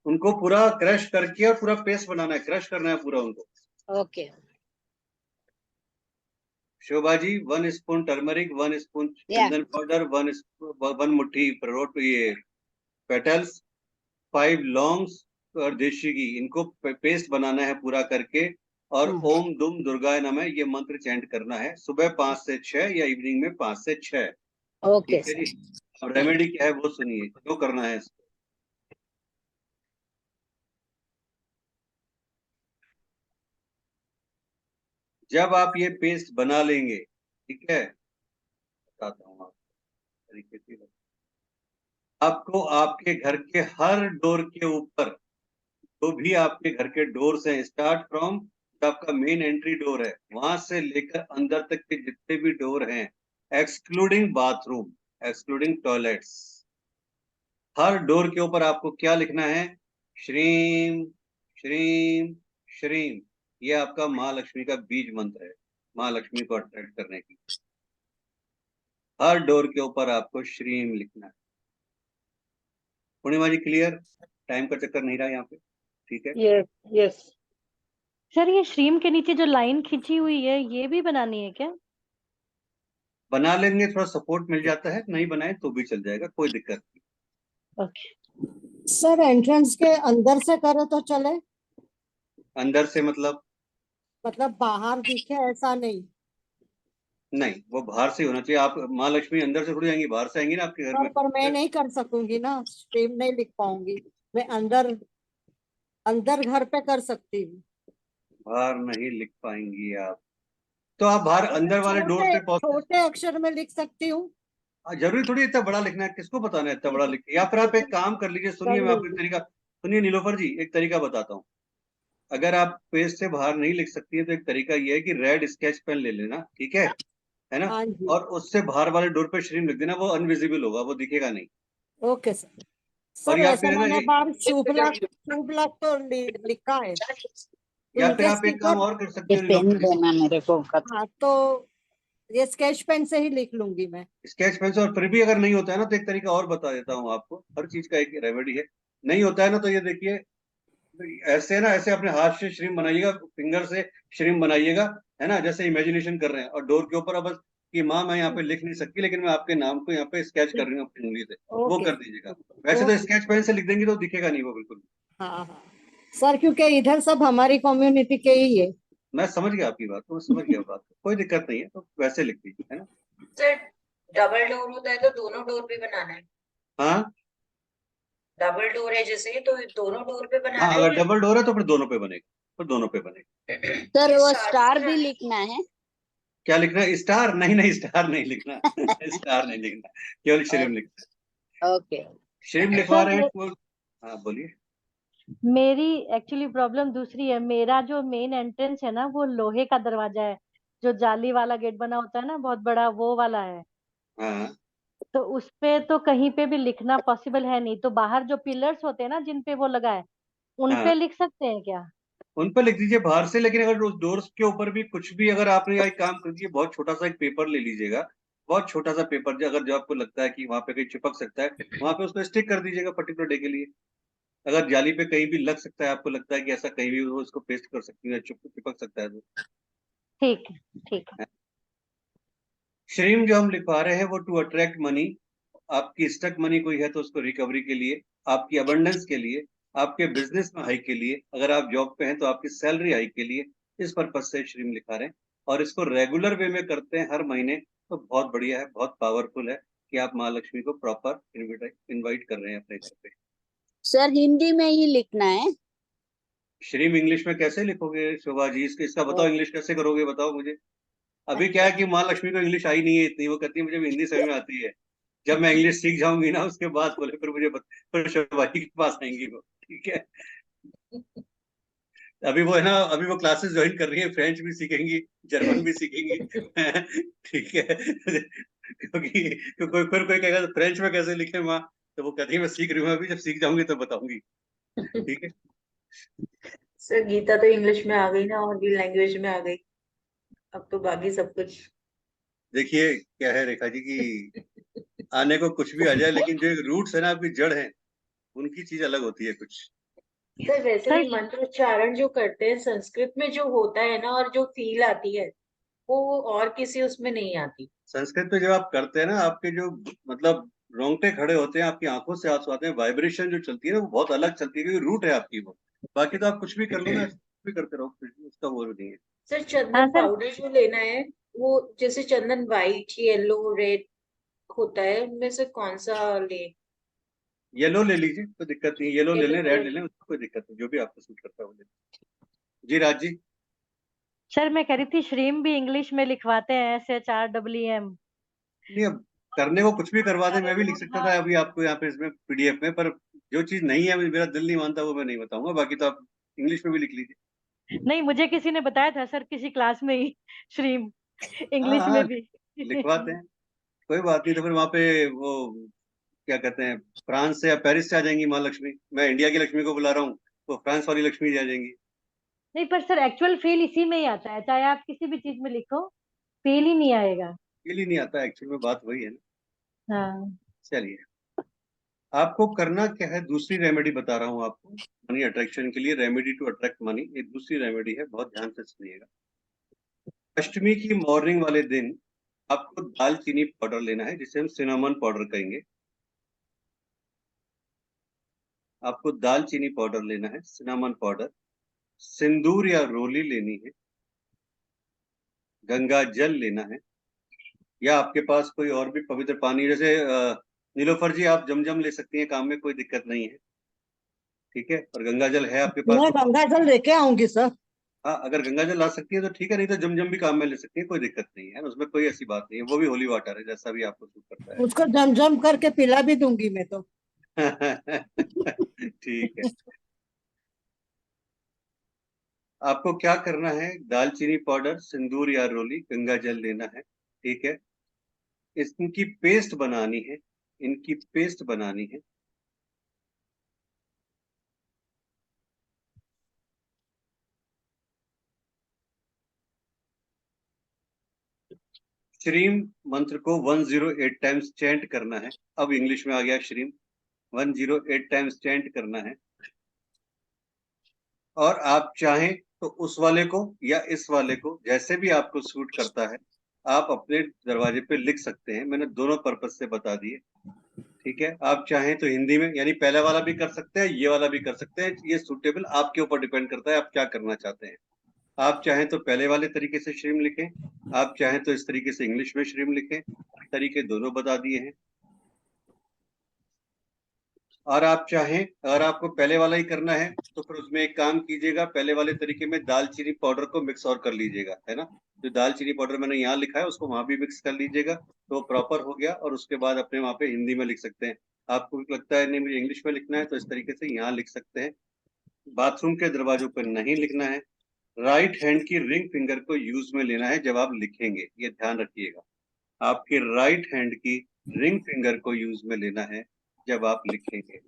उनको पूरा क्रश करके और पूरा पेस्ट बनाना है, क्रश करना है पूरा उनको। Okay. Shobha ji, 1 spoon turmeric, 1 spoon Yeah. चंदन पाउडर, 1 मुट्ठी अखरोट, ये पेटल्स, 5 लौंग्स और देशी घी, इनको पेस्ट बनाना है पूरा करके। और ओम दुम दुर्गाय नमः ये मंत्र चैंट करना है सुबह 5 से 6 या इवनिंग में 5 से 6। Okay, ठीक है sir. जी। अब रेमेडी क्या है वो सुनिए, क्यों करना है इसको। जब आप ये पेस्ट बना लेंगे, ठीक है, बताता हूँ आपको तरीके से। आपको आपके घर के हर डोर के ऊपर, जो भी आपके घर के डोर्स हैं, स्टार्ट फ्रॉम आपका मेन एंट्री डोर है, वहां से लेकर अंदर तक के जितने भी डोर हैं, एक्सक्लूडिंग बाथरूम, एक्सक्लूडिंग टॉयलेट्स, हर डोर के ऊपर आपको क्या लिखना है? श्रीम श्रीम श्रीम। ये आपका माँ लक्ष्मी का बीज मंत्र है, माँ लक्ष्मी को अट्रैक्ट करने की। हर डोर के ऊपर आपको श्रीम लिखना है। पूर्णिमा जी क्लियर? टाइम का चक्कर नहीं रहा यहाँ पे? ठीक है। Yes yes. सर ये श्रीम के नीचे जो लाइन खींची हुई है ये भी बनानी है क्या? बना लेंगे, थोड़ा सपोर्ट मिल जाता है, नहीं बनाए तो भी चल जाएगा, कोई दिक्कत नहीं। ओके। सर एंट्रेंस के अंदर से करे तो चले? अंदर से मतलब? बाहर दिखे ऐसा नहीं। नहीं, वो बाहर से होना चाहिए। आप माँ लक्ष्मी अंदर से थोड़ी आएंगी, बाहर से आएंगी ना आपके घर में। पर मैं नहीं कर सकूंगी ना, स्ट्रीम नहीं लिख पाऊंगी। मैं अंदर अंदर घर पे कर सकती हूँ। बाहर नहीं लिख पाएंगी आप, तो आप बाहर अंदर वाले डोर छोटे पे पहुंच। छोटे अक्षर में लिख सकती हूँ। जरूरी थोड़ी इतना बड़ा लिखना है, किसको बताना है इतना बड़ा लिख। या फिर आप एक काम कर लीजिए, सुनिए कर मैं आपको एक लूंगी। तरीका, सुनिए नीलोफर जी, एक तरीका बताता हूँ। अगर आप पेज से बाहर नहीं लिख सकती है तो एक तरीका ये है कि रेड स्केच पेन ले लेना, ठीक है ना? हाँ जी। और उससे बाहर वाले डोर पे श्रीम लिख देना, वो अनविजिबल होगा, वो दिखेगा नहीं। Okay sir. और सर या वैसे फिर है ना, मैंने बाहर शुभ लाभ तो लिखा है। या फिर इनके आप एक काम स्टिकर। और कर सकते ये हो पेन नीलोफर जी। देना मेरे को हाँ तो ये स्केच पेन से ही लिख लूंगी मैं। स्केच पेन से, और फिर भी अगर नहीं होता है ना तो एक तरीका और बता देता हूँ आपको, हर चीज का एक रेमेडी है। नहीं होता है ना तो ये देखिए, ऐसे ना, ऐसे अपने हाथ से श्रीम बनाइएगा, फिंगर से श्रीम बनाइएगा, है ना, जैसे इमेजिनेशन कर रहे हैं, और डोर के ऊपर अब बस कि माँ मैं यहाँ पे लिख नहीं सकती, लेकिन मैं आपके नाम को यहाँ पे स्केच कर रही हूँ अपनी उंगली से, वो ओके कर दीजिएगा। वैसे तो ओके स्केच पेन से लिख देंगी तो दिखेगा नहीं वो बिल्कुल। हाँ हाँ सर, क्योंकि इधर सब हमारी कम्युनिटी के ही है। मैं समझ गया आपकी बात, मैं समझ गया बात, कोई दिक्कत नहीं है, तो वैसे लिख दीजिए, है ना। सर डबल डोर होता है तो दोनों डोर पे बनाना है। हाँ डबल डोर है जैसे, तो दोनों डोर पे हाँ, बनाना अगर है। डबल डोर है तो फिर दोनों पे बनेगा, फिर दोनों पे बनेगा। सर वो स्टार स्टार भी बनाना है। लिखना है। क्या लिखना है? स्टार? नहीं नहीं, स्टार नहीं लिखना स्टार नहीं लिखना, केवल श्रीम लिखना। ओके। श्रीम लिखवा सर रहे हैं हाँ बोलिए। मेरी एक्चुअली प्रॉब्लम दूसरी है। मेरा जो मेन एंट्रेंस है ना, वो लोहे का दरवाजा है, जो जाली वाला गेट बना होता है ना, बहुत बड़ा, वो वाला है। हाँ तो उस पे तो कहीं पे भी लिखना पॉसिबल है नहीं। तो बाहर जो पिलर्स होते हैं ना, जिन पे वो लगा है, उन हाँ, पे लिख सकते हैं क्या? उन पर लिख दीजिए बाहर से, लेकिन अगर उस डोर्स के ऊपर भी कुछ भी, अगर आपने एक काम कर दिया, बहुत छोटा सा एक पेपर ले लीजिएगा, बहुत छोटा सा पेपर, जो अगर जो आपको लगता है कि वहां पे कहीं चिपक सकता है, वहां पे उसको स्टिक कर दीजिएगा पर्टिकुलर डे के लिए। अगर जाली पे कहीं भी लग सकता है, आपको लगता है कि ऐसा कहीं भी वो उसको पेस्ट कर सकती है, चिपक सकता है, तो ठीक है, ठीक है। श्रीम जो हम लिखवा रहे हैं वो टू अट्रैक्ट मनी, आपकी स्टक मनी कोई है तो उसको रिकवरी के लिए, आपकी अबंडेंस के लिए, आपके बिजनेस में हाइक के लिए, अगर आप जॉब पे हैं तो आपकी सैलरी हाइक के लिए, इस पर्पज से श्रीम लिखा रहे हैं। और इसको रेगुलर वे में करते हैं हर महीने, तो बहुत बढ़िया है, बहुत पावरफुल है कि आप माँ लक्ष्मी को प्रॉपर इनवाइट कर रहे हैं अपने घर पे। सर हिंदी में ही लिखना है। श्रीम इंग्लिश में कैसे लिखोगे शोभा जी? इसका बताओ, इंग्लिश कैसे करोगे बताओ मुझे। अभी क्या है कि माँ लक्ष्मी को इंग्लिश आई नहीं है इतनी, वो कहती है मुझे भी हिंदी समझ में आती है। जब मैं इंग्लिश सीख जाऊंगी ना, उसके बाद बोले फिर फिर शोभाजी के पास आएंगी वो, ठीक है। अभी वो है ना, अभी वो क्लासेस ज्वाइन कर रही है, फ्रेंच भी सीखेंगी, जर्मन भी सीखेंगी ठीक है कोई फिर कोई कहेगा फ्रेंच में कैसे लिखे माँ, तो वो कहती है मैं सीख रही हूँ अभी, जब सीख जाऊंगी तो बताऊंगी, ठीक है। सर गीता तो इंग्लिश में आ गई ना, और भी लैंग्वेज में आ गई, अब तो बाकी सब कुछ। देखिए क्या है रेखा जी की, आने को कुछ भी आ जाए, लेकिन जो एक रूट्स है ना, आपकी जड़ है, उनकी चीज अलग होती है कुछ। सर वैसे भी सर मंत्र उच्चारण जो करते हैं संस्कृत में जो होता है ना, और जो फील आती है, वो और किसी उसमें नहीं आती। संस्कृत में जब आप करते हैं ना, आपके जो मतलब रोंगटे खड़े होते हैं, आपकी आंखों से आंसू आते हैं, वाइब्रेशन जो चलती है ना, वो बहुत अलग चलती है, क्योंकि रूट है आपकी वो। बाकी तो आप कुछ भी कर लो ना, कुछ भी करते रहो, कुछ भी उसका वो नहीं है। सर हाँ चंदन सर। पाउडर जो लेना है, वो जैसे चंदन वाइट, येलो, रेड होता है, उनमें से कौन सा ले? येलो ले लीजिए, कोई दिक्कत नहीं, येलो ले येलो लें, रेड कलर। ले लें, उसको कोई दिक्कत नहीं, जो भी आपको सूट करता है वो ले लें। जी राज जी। सर मैं कह रही थी, श्रीम भी इंग्लिश में लिखवाते हैं, SHREEM। नहीं, अब करने को कुछ भी करवा दें, मैं भी लिख सकता था अभी आपको यहाँ पे इसमें पीडीएफ में, पर जो चीज नहीं है, मेरा दिल नहीं मानता, वो मैं नहीं बताऊंगा, बाकी तो आप इंग्लिश में भी लिख लीजिए। नहीं, मुझे किसी ने बताया था सर, किसी क्लास में ही, श्रीम हाँ इंग्लिश हाँ, में भी लिखवाते हैं, कोई बात नहीं। तो फिर वहां पे वो क्या कहते हैं, फ्रांस से या पेरिस से आ जाएंगी माँ लक्ष्मी, मैं इंडिया की लक्ष्मी को बुला रहा हूँ, तो फ्रांस वाली लक्ष्मी आ जाएंगी। नहीं, पर सर एक्चुअल फील इसी में ही आता है, चाहे आप किसी भी चीज में लिखो, फील ही नहीं आएगा। फील ही नहीं आता, एक्चुअल में बात वही है ना। हाँ। चलिए, आपको करना क्या है, दूसरी रेमेडी बता रहा हूँ आपको, मनी अट्रैक्शन के लिए, रेमेडी टू अट्रैक्ट मनी, एक दूसरी रेमेडी है, बहुत ध्यान से सुनिएगा। अष्टमी की मॉर्निंग वाले दिन आपको दालचीनी पाउडर लेना है, जिसे हम सिनेमन पाउडर कहेंगे। आपको दालचीनी पाउडर लेना है, सिनेमन पाउडर, सिंदूर या रोली लेनी है, गंगा जल लेना है, या आपके पास कोई और भी पवित्र पानी, जैसे नीलोफर जी आप जमजम ले सकती हैं, काम में कोई दिक्कत नहीं है, ठीक है। और गंगा जल है आपके पास मैं तो गंगा जल लेके आऊंगी सर। हाँ, अगर गंगा जल ला सकती है तो ठीक है, नहीं तो जमजम भी काम में ले सकती है, कोई दिक्कत नहीं है, उसमें कोई ऐसी बात नहीं है, वो भी होली वाटर है, जैसा भी आपको सूट करता उसको जम जम करके पिला भी दूंगी मैं तो। है ठीक है। आपको क्या करना है, दालचीनी पाउडर, सिंदूर या रोली, गंगा जल लेना है, ठीक है। इनकी पेस्ट बनानी है, इनकी पेस्ट बनानी है। श्रीम मंत्र को 108 टाइम्स चैंट करना है, अब इंग्लिश में आ गया श्रीम, 108 टाइम्स चैंट करना है। और आप चाहें तो उस वाले को या इस वाले को, जैसे भी आपको सूट करता है, आप अपने दरवाजे पे लिख सकते हैं। मैंने दोनों पर्पज से बता दिए, ठीक है। आप चाहें तो हिंदी में, यानी पहले वाला भी कर सकते हैं, ये वाला भी कर सकते हैं। ये सूटेबल आपके ऊपर डिपेंड करता है आप क्या करना चाहते हैं। आप चाहें तो पहले वाले तरीके से श्रीम लिखें, आप चाहें तो इस तरीके से इंग्लिश में श्रीम लिखें। तरीके दोनों बता दिए हैं। और आप चाहें, अगर आपको पहले वाला ही करना है तो फिर उसमें एक काम कीजिएगा, पहले वाले तरीके में दालचीनी पाउडर को मिक्स और कर लीजिएगा, है ना। जो दालचीनी पाउडर मैंने यहाँ लिखा है उसको वहां भी मिक्स कर लीजिएगा, तो प्रॉपर हो गया। और उसके बाद अपने वहां पे हिंदी में लिख सकते हैं। आपको लगता है नहीं मुझे इंग्लिश में लिखना है, तो इस तरीके से यहाँ लिख सकते हैं। बाथरूम के दरवाजों पर नहीं लिखना है। राइट हैंड की रिंग फिंगर को यूज में लेना है जब आप लिखेंगे, ये ध्यान रखिएगा। आपके राइट हैंड की रिंग फिंगर को यूज में लेना है जब आप लिखेंगे।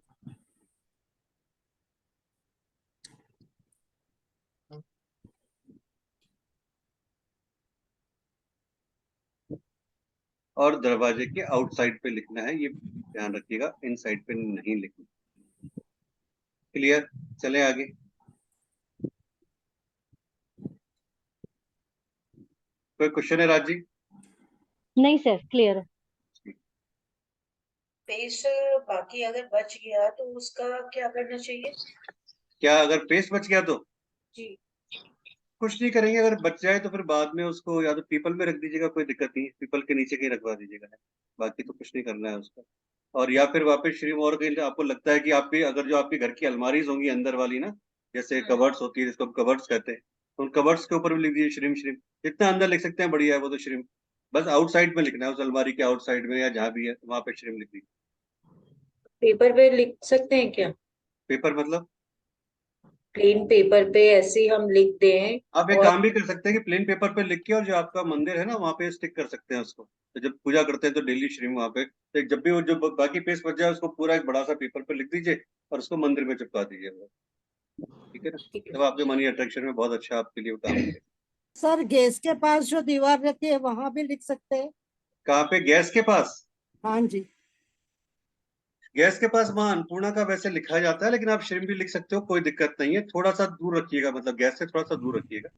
और दरवाजे के आउटसाइड पे लिखना है, ये ध्यान रखिएगा, इन साइड पे नहीं लिखना। क्लियर? चले आगे। कोई क्वेश्चन है राज जी? नहीं सर, क्लियर है। पेस्ट बाकी अगर बच गया तो उसका क्या करना चाहिए? क्या अगर पेस्ट बच गया तो जी। कुछ नहीं करेंगे। अगर बच जाए तो फिर बाद में उसको या तो पीपल में रख दीजिएगा, कोई दिक्कत नहीं है, पीपल के नीचे कहीं रखवा दीजिएगा। बाकी तो कुछ नहीं करना है उसका। और या फिर वापस श्रीम, और कहीं आपको लगता है कि आपकी अगर जो आपके घर की अलमारीज होंगी अंदर वाली ना, जैसे कवर्ड्स होती है जिसको हम कवर्ड्स कहते हैं, तो उन कवर्ड्स के ऊपर भी लिख दीजिए श्रीम श्रीम। जितना अंदर लिख सकते हैं बढ़िया है वो तो श्रीम। बस आउटसाइड में लिखना है, उस अलमारी के आउटसाइड में या जहाँ भी है वहां पे श्रीम लिख दीजिए। पेपर पे लिख सकते हैं क्या? पेपर मतलब प्लेन पेपर पे ऐसे ही हम लिख दें? आप एक और काम भी कर सकते हैं कि प्लेन पेपर पे लिख के और जो आपका मंदिर है ना वहाँ पे स्टिक कर सकते हैं उसको। तो जब पूजा करते हैं तो डेली श्रीम वहाँ पे, तो जब भी वो जो बाकी पेज बच जाए उसको पूरा एक बड़ा सा पेपर पे लिख दीजिए और उसको मंदिर में चिपका दीजिए वो। ठीक है ना? ठीक है। तब आपके मनी अट्रैक्शन में बहुत अच्छा आपके लिए वो काम करेगा। सर गैस के पास जो दीवार रहती है वहां भी लिख सकते हैं? कहाँ पे? गैस के पास? हाँ जी। गैस के पास वहाँ अन्नपूर्णा का वैसे लिखा जाता है, लेकिन आप श्रीम भी लिख सकते हो, कोई दिक्कत नहीं है। थोड़ा सा दूर रखिएगा, मतलब गैस से थोड़ा सा दूर रखिएगा,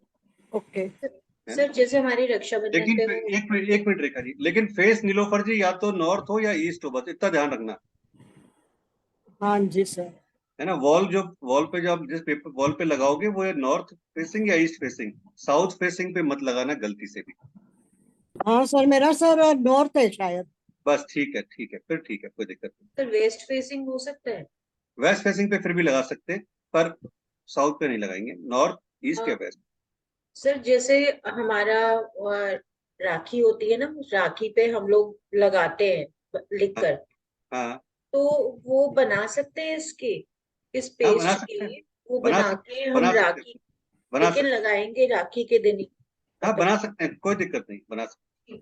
ओके। है ना। सर जैसे हमारी रक्षाबंधन लेकिन पे वो एक मिनट रेखा जी, लेकिन फेस नीलोफर जी या तो नॉर्थ हो या ईस्ट हो, बस इतना ध्यान रखना, हाँ जी सर। है ना। वॉल पे जो आप जिस पेपर वॉल पे लगाओगे वो है नॉर्थ फेसिंग या ईस्ट फेसिंग। साउथ फेसिंग पे मत लगाना गलती से भी। हाँ सर, मेरा सर नॉर्थ है शायद। बस ठीक है, ठीक है, फिर ठीक है, कोई दिक्कत नहीं। सर वेस्ट फेसिंग हो सकता है? वेस्ट फेसिंग पे फिर भी लगा सकते हैं, पर साउथ पे नहीं लगाएंगे, नॉर्थ ईस्ट या वेस्ट। सर जैसे हमारा राखी होती है ना, राखी पे हम लोग लगाते हैं लिख हाँ कर, हाँ तो वो बना सकते हैं इसके, इस हाँ, बना पेस्ट सकते के, हैं, वो बना के हम बना सकते राखी, हैं, बना लेकिन सकते लगाएंगे राखी के दिन ही हैं। हाँ मतलब। बना सकते हैं, कोई दिक्कत नहीं, बना सकते हैं।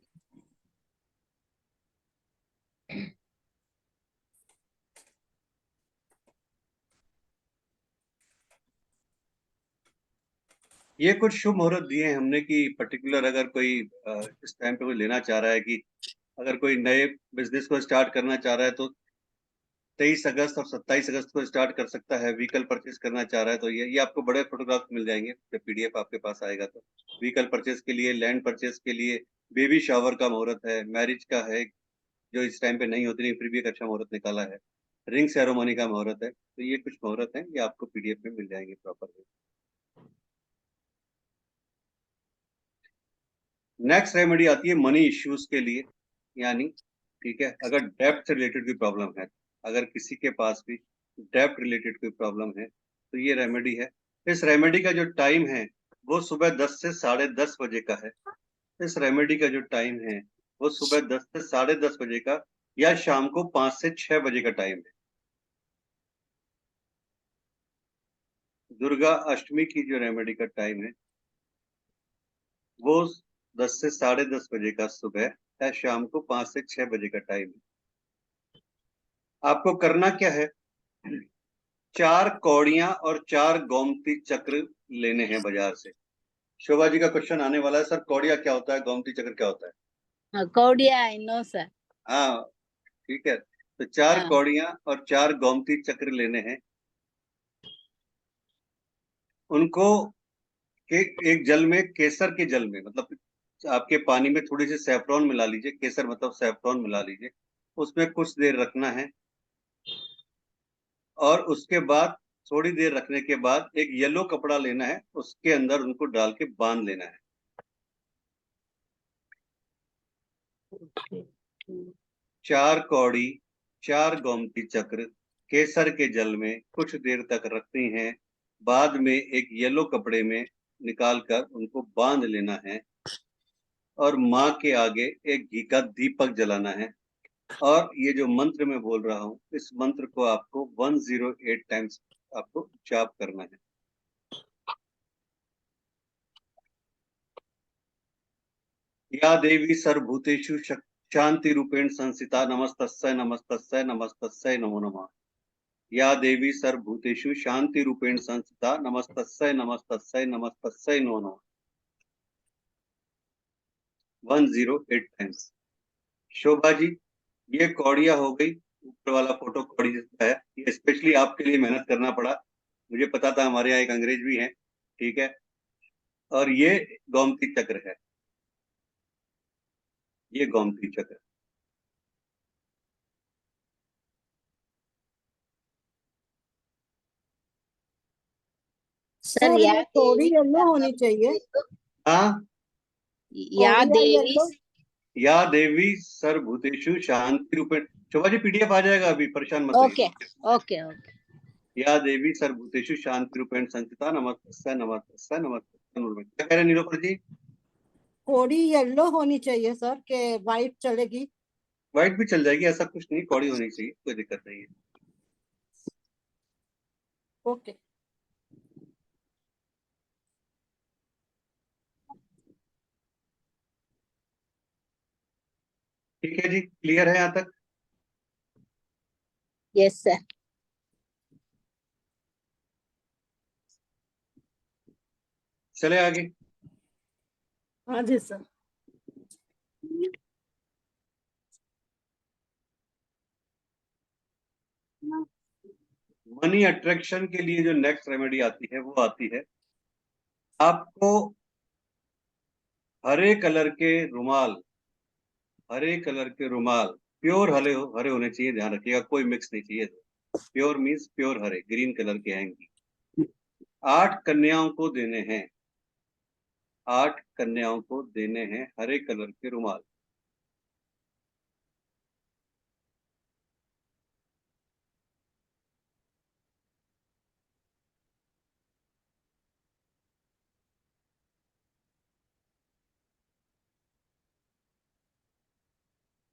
ये कुछ शुभ मुहूर्त दिए हैं हमने कि पर्टिकुलर अगर कोई इस टाइम पे कोई लेना चाह रहा है, कि अगर कोई नए बिजनेस को स्टार्ट करना चाह रहा है तो 23 अगस्त और 27 अगस्त को स्टार्ट कर सकता है। व्हीकल परचेज करना चाह रहा है तो ये आपको बड़े फोटोग्राफ मिल जाएंगे जब पीडीएफ आपके पास आएगा तो। व्हीकल परचेज के लिए, लैंड परचेज के लिए, बेबी शावर का मुहूर्त है, मैरिज का है जो इस टाइम पे नहीं होती, नहीं फिर भी एक अच्छा मुहूर्त निकाला है, रिंग सेरेमनी का मुहूर्त है। तो ये कुछ मुहूर्त है, ये आपको पीडीएफ में मिल जाएंगे प्रॉपर। नेक्स्ट रेमेडी आती है मनी इश्यूज के लिए, यानी ठीक है, अगर डेप्थ से रिलेटेड कोई प्रॉब्लम है, अगर किसी के पास भी डेप्थ रिलेटेड कोई प्रॉब्लम है तो ये रेमेडी है। इस रेमेडी का जो टाइम है वो सुबह 10 से 10:30 बजे का है। इस रेमेडी का जो टाइम है वो सुबह 10 से 10:30 बजे का या शाम को 5 से 6 बजे का टाइम है। दुर्गा अष्टमी की जो रेमेडी का टाइम है वो 10 से 10:30 बजे का सुबह या शाम को 5 से 6 बजे का टाइम है। आपको करना क्या है, 4 कौड़ियां और 4 गोमती चक्र लेने हैं बाजार से। शोभा जी का क्वेश्चन आने वाला है, सर कौड़िया क्या होता है, गोमती चक्र क्या होता है? Kaudia, I know, sir. हाँ ठीक है, तो 4 हाँ, कौड़ियां और 4 गोमती चक्र लेने हैं। उनको के एक जल में, केसर के जल में, मतलब आपके पानी में थोड़ी सी सैफरॉन मिला लीजिए, केसर मतलब सैफरॉन मिला लीजिए, उसमें कुछ देर रखना है और उसके बाद थोड़ी देर रखने के बाद एक येलो कपड़ा लेना है, उसके अंदर उनको डाल के बांध लेना है। Okay. 4 कौड़ी, 4 गोमती चक्र केसर के जल में कुछ देर तक रखती हैं, बाद में एक येलो कपड़े में निकालकर उनको बांध लेना है और माँ के आगे एक घी का दीपक जलाना है। और ये जो मंत्र मैं बोल रहा हूँ, इस मंत्र को आपको 108 टाइम्स आपको जाप करना है। या देवी सर्वभूतेषु शांति रूपेण संस्थिता नमस्तस्यै नमस्तस्यै नमस्तस्यै नमो नमः। या देवी सर्वभूतेषु शांति रूपेण संस्थिता नमस्तस्यै नमस्तस्यै नमस्तस्यै नमो नमः। 108 टाइम्स। शोभा जी, ये कौड़िया हो गई, ऊपर वाला फोटो कौड़ी जिसका है, ये स्पेशली आपके लिए मेहनत करना पड़ा। मुझे पता था हमारे यहाँ एक अंग्रेज भी हैं, ठीक है। और ये गोमती चक्र है, ये गोमती चक्र। सर सर या ये कौड़ी देवी येलो होनी चाहिए, हाँ, या कौड़िया देवी येलो। या देवी सर्वभूतेषु शांति रूपेण। शोभा जी पीडीएफ आ जाएगा, अभी परेशान मत ओके होइए। ओके ओके या देवी सर्वभूतेषु शांति रूपेण संस्थिता नमस्तस्यै नमस्तस्यै नमस्तस्यै नमो नमः। क्या कह रहे हैं नीलोफर जी? कौड़ी येलो होनी चाहिए सर, के वाइट चलेगी? व्हाइट भी चल जाएगी, ऐसा कुछ नहीं, कौड़ी होनी चाहिए, कोई दिक्कत नहीं है। ओके। ठीक है जी, क्लियर है यहाँ तक? Yes sir. चले आगे। हाँ जी सर। मनी अट्रैक्शन के लिए जो नेक्स्ट रेमेडी आती है वो आती है, आपको हरे कलर के रुमाल, हरे कलर के रुमाल प्योर हरे हरे होने चाहिए, ध्यान रखिएगा, कोई मिक्स नहीं चाहिए। प्योर मीन्स प्योर हरे, ग्रीन कलर के हैंगी। 8 कन्याओं को देने हैं, 8 कन्याओं को देने हैं हरे कलर के रुमाल।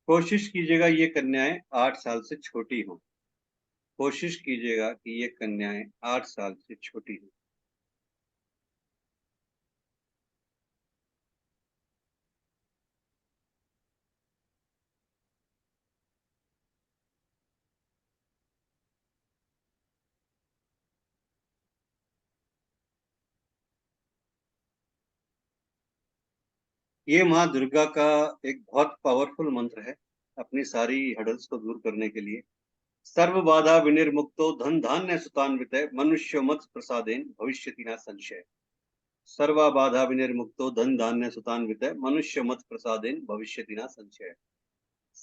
कोशिश कीजिएगा ये कन्याएं 8 साल से छोटी हों। कोशिश कीजिएगा कि ये कन्याएं 8 साल से छोटी हों। ये माँ दुर्गा का एक बहुत पावरफुल मंत्र है अपनी सारी हडल्स को दूर करने के लिए। सर्व बाधा विनिर्मुक्तो धन धान्य सुतान्वित मनुष्य मत प्रसादेन भविष्यति न संशय। सर्व बाधा विनिर्मुक्तो धन धान्य सुतान्वित मनुष्य मत प्रसादेन भविष्यति न संशय।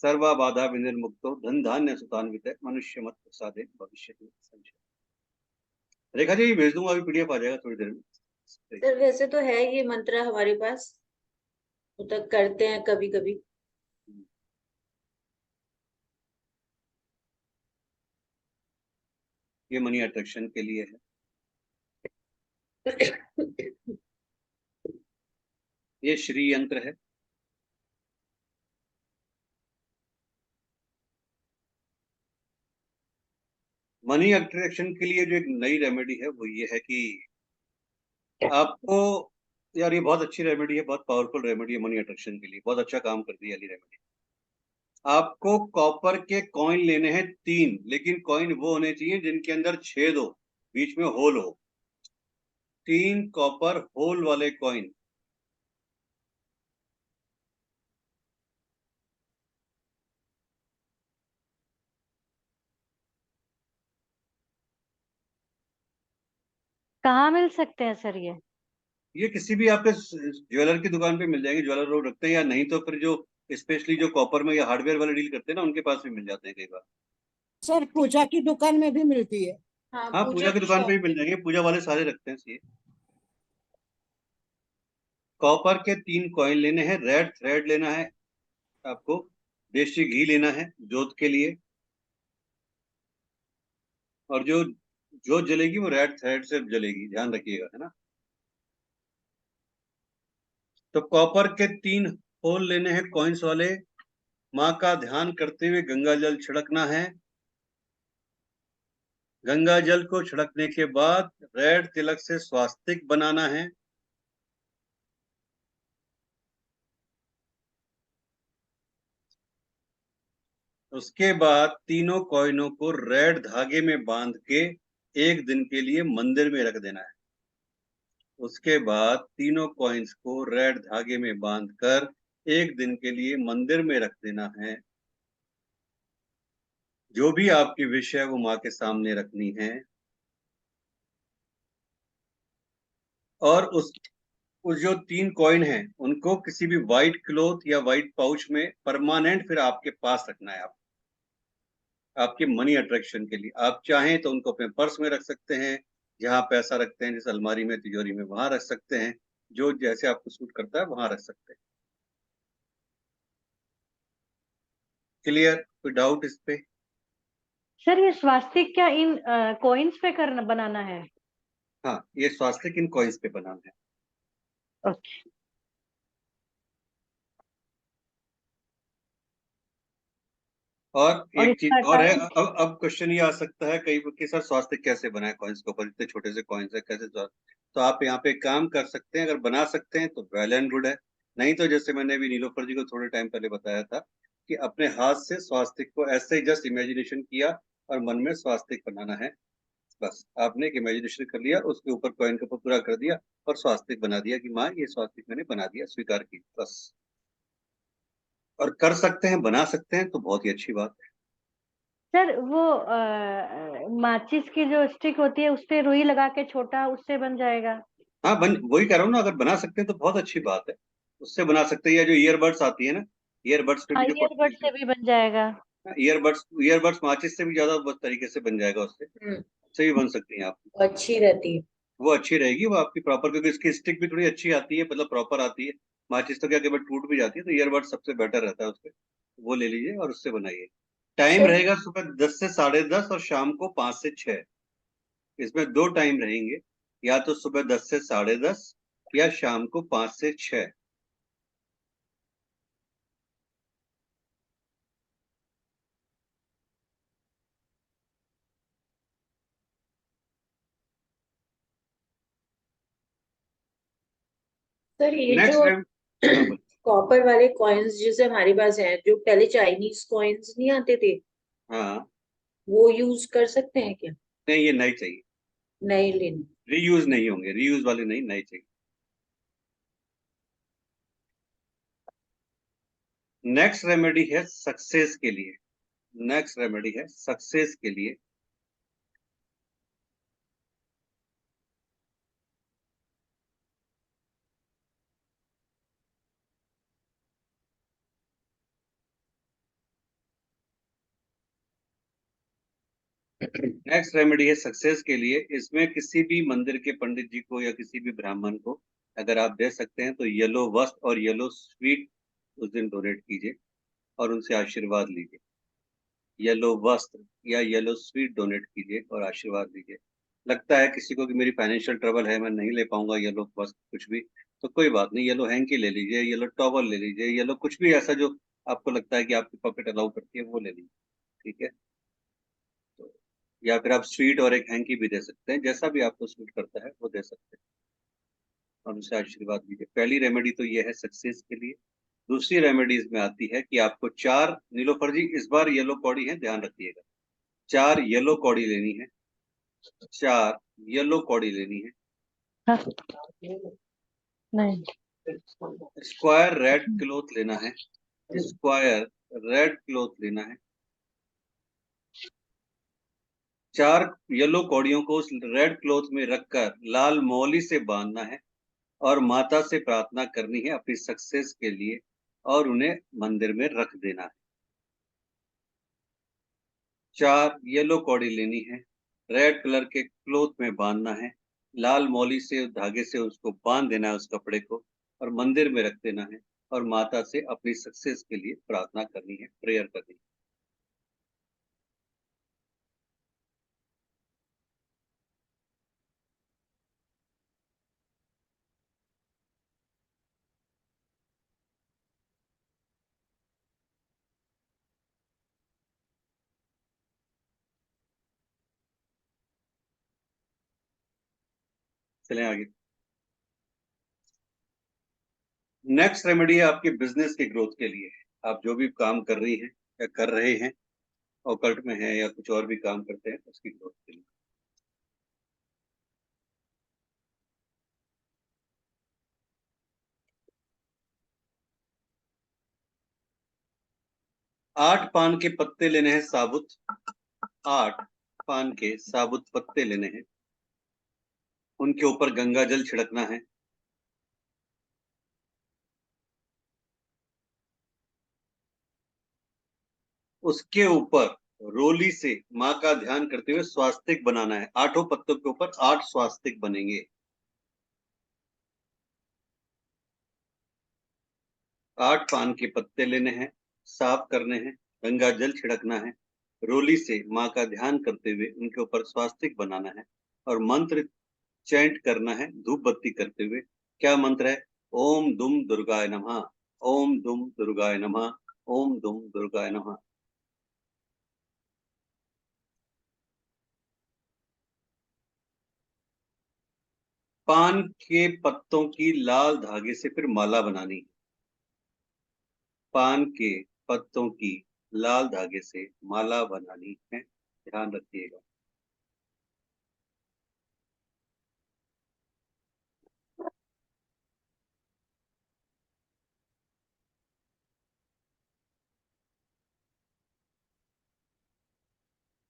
सर्व बाधा विनिर्मुक्तो धन धान्य सुतान्वित मनुष्य मत प्रसादेन भविष्यति न संशय। रेखा जी भेज दूंगा, अभी पीडीएफ आ जाएगा थोड़ी देर में। सर वैसे तो है ये मंत्र हमारे पास, वो तक करते हैं कभी कभी। ये मनी अट्रैक्शन के लिए है। ये श्री यंत्र है। मनी अट्रैक्शन के लिए जो एक नई रेमेडी है वो ये है कि आपको, यार ये बहुत अच्छी रेमेडी है, बहुत पावरफुल रेमेडी है मनी अट्रैक्शन के लिए, बहुत अच्छा काम करती है ये रेमेडी। आपको कॉपर के कॉइन लेने हैं 3, लेकिन कॉइन वो होने चाहिए जिनके अंदर छेद हो, बीच में होल हो। 3 कॉपर होल वाले कॉइन। कहाँ मिल सकते हैं सर ये? ये किसी भी आपके ज्वेलर की दुकान पे मिल जाएंगे, ज्वेलर लोग रखते हैं, या नहीं तो फिर जो स्पेशली जो कॉपर में या हार्डवेयर वाले डील करते हैं ना, उनके पास भी मिल जाते हैं कई बार। सर पूजा की दुकान में भी मिलती है। हाँ, हाँ, पूजा पूजा की की दुकान पे शॉप भी मिल जाएंगे, पूजा वाले सारे रखते हैं ये। कॉपर के 3 कॉइन लेने हैं, रेड थ्रेड लेना है आपको, देशी घी लेना है जोत के लिए, और जो जोत जलेगी वो रेड थ्रेड से जलेगी, ध्यान रखिएगा, है ना। तो कॉपर के 3 होल लेने हैं कॉइन्स वाले, माँ का ध्यान करते हुए गंगा जल छिड़कना है। गंगा जल को छिड़कने के बाद रेड तिलक से स्वास्तिक बनाना है। उसके बाद तीनों कॉइनों को रेड धागे में बांध के 1 दिन के लिए मंदिर में रख देना है। उसके बाद तीनों कॉइन्स को रेड धागे में बांधकर 1 दिन के लिए मंदिर में रख देना है। जो भी आपकी विश है वो माँ के सामने रखनी है, और उस जो 3 कॉइन हैं उनको किसी भी व्हाइट क्लॉथ या व्हाइट पाउच में परमानेंट फिर आपके पास रखना है। आप आपके मनी अट्रैक्शन के लिए आप चाहें तो उनको अपने पर्स में रख सकते हैं, जहां पैसा रखते हैं जैसे अलमारी में, तिजोरी में, वहां रख सकते हैं, जो जैसे आपको सूट करता है वहां रख सकते हैं। क्लियर? कोई डाउट इस पे? सर ये स्वास्तिक क्या इन कॉइन्स पे करना बनाना है? हाँ, ये स्वास्थ्य इन कॉइन्स पे बनाना है। ओके। और और एक चीज इसका और है, टाइम? अब क्वेश्चन ये आ सकता है कई कि सर स्वास्थ्य कैसे बनाए कॉइन्स के ऊपर, इतने छोटे से कॉइन्स है, कैसे तो आप यहाँ पे काम कर सकते हैं, अगर बना सकते हैं तो वेल एंड गुड है। नहीं तो जैसे मैंने अभी नीलोफर जी को थोड़े टाइम पहले बताया था कि अपने हाथ से स्वास्तिक को ऐसे ही जस्ट इमेजिनेशन किया और मन में स्वास्तिक बनाना है। बस आपने एक इमेजिनेशन कर लिया, उसके ऊपर कॉइन के ऊपर पूरा कर दिया और स्वास्तिक बना दिया कि माँ ये स्वास्तिक मैंने बना दिया, स्वीकार की, बस। और कर सकते हैं, बना सकते हैं तो बहुत ही अच्छी बात है। सर वो माचिस की जो स्टिक होती है उस पे रुई लगा के छोटा, उससे बन जाएगा? हाँ, वही कह रहा हूँ ना, अगर बना सकते हैं तो बहुत अच्छी बात है, उससे बना सकते हैं। या जो ईयरबड्स आती है ना, ईयरबड्स पे हाँ, भी जो ईयरबड से भी बन जाएगा। ईयरबड्स माचिस से भी ज्यादा तरीके से बन जाएगा, उससे भी बन सकती हैं आप। अच्छी रहती है। वो अच्छी रहेगी, वो आपकी प्रॉपर, क्योंकि इसकी स्टिक भी थोड़ी अच्छी आती है, मतलब प्रॉपर आती है। माचिस तो क्या केवल टूट भी जाती है, तो ईयरबड सबसे बेटर रहता है उसके, वो ले लीजिए और उससे बनाइए। टाइम सर रहेगा सुबह 10 से 10:30 और शाम को 5 से 6। इसमें 2 टाइम रहेंगे, या तो सुबह 10 से 10:30 या शाम को 5 से 6। सर ये नेक्स्ट जो टाइम। हाँ बोलिए। कॉपर वाले कॉइन्स जैसे हमारे पास हैं, जो पहले चाइनीज कॉइन्स नहीं आते थे, हाँ, वो यूज कर सकते हैं क्या? नहीं ये नए चाहिए, नहीं लेने? रीयूज नहीं होंगे, रीयूज वाले नहीं, नए चाहिए। नेक्स्ट रेमेडी है सक्सेस के लिए। नेक्स्ट रेमेडी है सक्सेस के लिए। नेक्स्ट रेमेडी है सक्सेस के लिए। इसमें किसी भी मंदिर के पंडित जी को या किसी भी ब्राह्मण को अगर आप दे सकते हैं तो येलो वस्त्र और येलो स्वीट उस दिन डोनेट कीजिए और उनसे आशीर्वाद लीजिए। येलो वस्त्र या येलो स्वीट डोनेट कीजिए और आशीर्वाद लीजिए। लगता है किसी को कि मेरी फाइनेंशियल ट्रबल है, मैं नहीं ले पाऊंगा येलो वस्त्र कुछ भी, तो कोई बात नहीं, येलो हैंकी ले लीजिए, येलो टॉवल ले लीजिए, येलो कुछ भी ऐसा जो आपको लगता है कि आपकी पॉकेट अलाउ करती है वो ले लीजिए। ठीक है, तो या फिर आप स्वीट और एक हैंकी भी दे सकते हैं, जैसा भी आपको सूट करता है वो दे सकते हैं और उनसे आशीर्वाद लीजिए। पहली रेमेडी तो ये है सक्सेस के लिए। दूसरी रेमेडीज में आती है कि आपको 4, नीलोफर जी इस बार येलो कौड़ी है, ध्यान रखिएगा, 4 येलो कौड़ी लेनी है, 4 येलो कौड़ी लेनी है। हाँ, नहीं। स्क्वायर रेड क्लॉथ लेना है, स्क्वायर रेड क्लॉथ लेना है। 4 येलो कौड़ियों को उस रेड क्लॉथ में रखकर लाल मौली से बांधना है और माता से प्रार्थना करनी है अपनी सक्सेस के लिए और उन्हें मंदिर में रख देना है। 4 येलो कौड़ी लेनी है, रेड कलर के क्लॉथ में बांधना है, लाल मौली से धागे से उसको बांध देना है उस कपड़े को और मंदिर में रख देना है और माता से अपनी सक्सेस के लिए प्रार्थना करनी है, प्रेयर करनी है। चलें आगे। नेक्स्ट रेमेडी है आपके बिजनेस के ग्रोथ के लिए। आप जो भी काम कर रही हैं या कर रहे हैं, ऑकल्ट में है या कुछ और भी काम करते हैं, उसकी ग्रोथ के लिए। आठ पान के पत्ते लेने हैं साबुत, 8 पान के साबुत पत्ते लेने हैं, उनके ऊपर गंगा जल छिड़कना है। उसके ऊपर रोली से माँ का ध्यान करते हुए स्वास्तिक बनाना है। 8 पत्तों के ऊपर 8 स्वास्तिक बनेंगे। 8 पान के पत्ते लेने हैं, साफ करने हैं, गंगा जल छिड़कना है, रोली से माँ का ध्यान करते हुए उनके ऊपर स्वास्तिक बनाना है और मंत्र चैंट करना है धूप बत्ती करते हुए। क्या मंत्र है? ओम दुम दुर्गाय नमः, ओम दुम दुर्गाय नमः, ओम दुम दुर्गाय नमः। पान के पत्तों की लाल धागे से फिर माला बनानी है। पान के पत्तों की लाल धागे से माला बनानी है, ध्यान रखिएगा।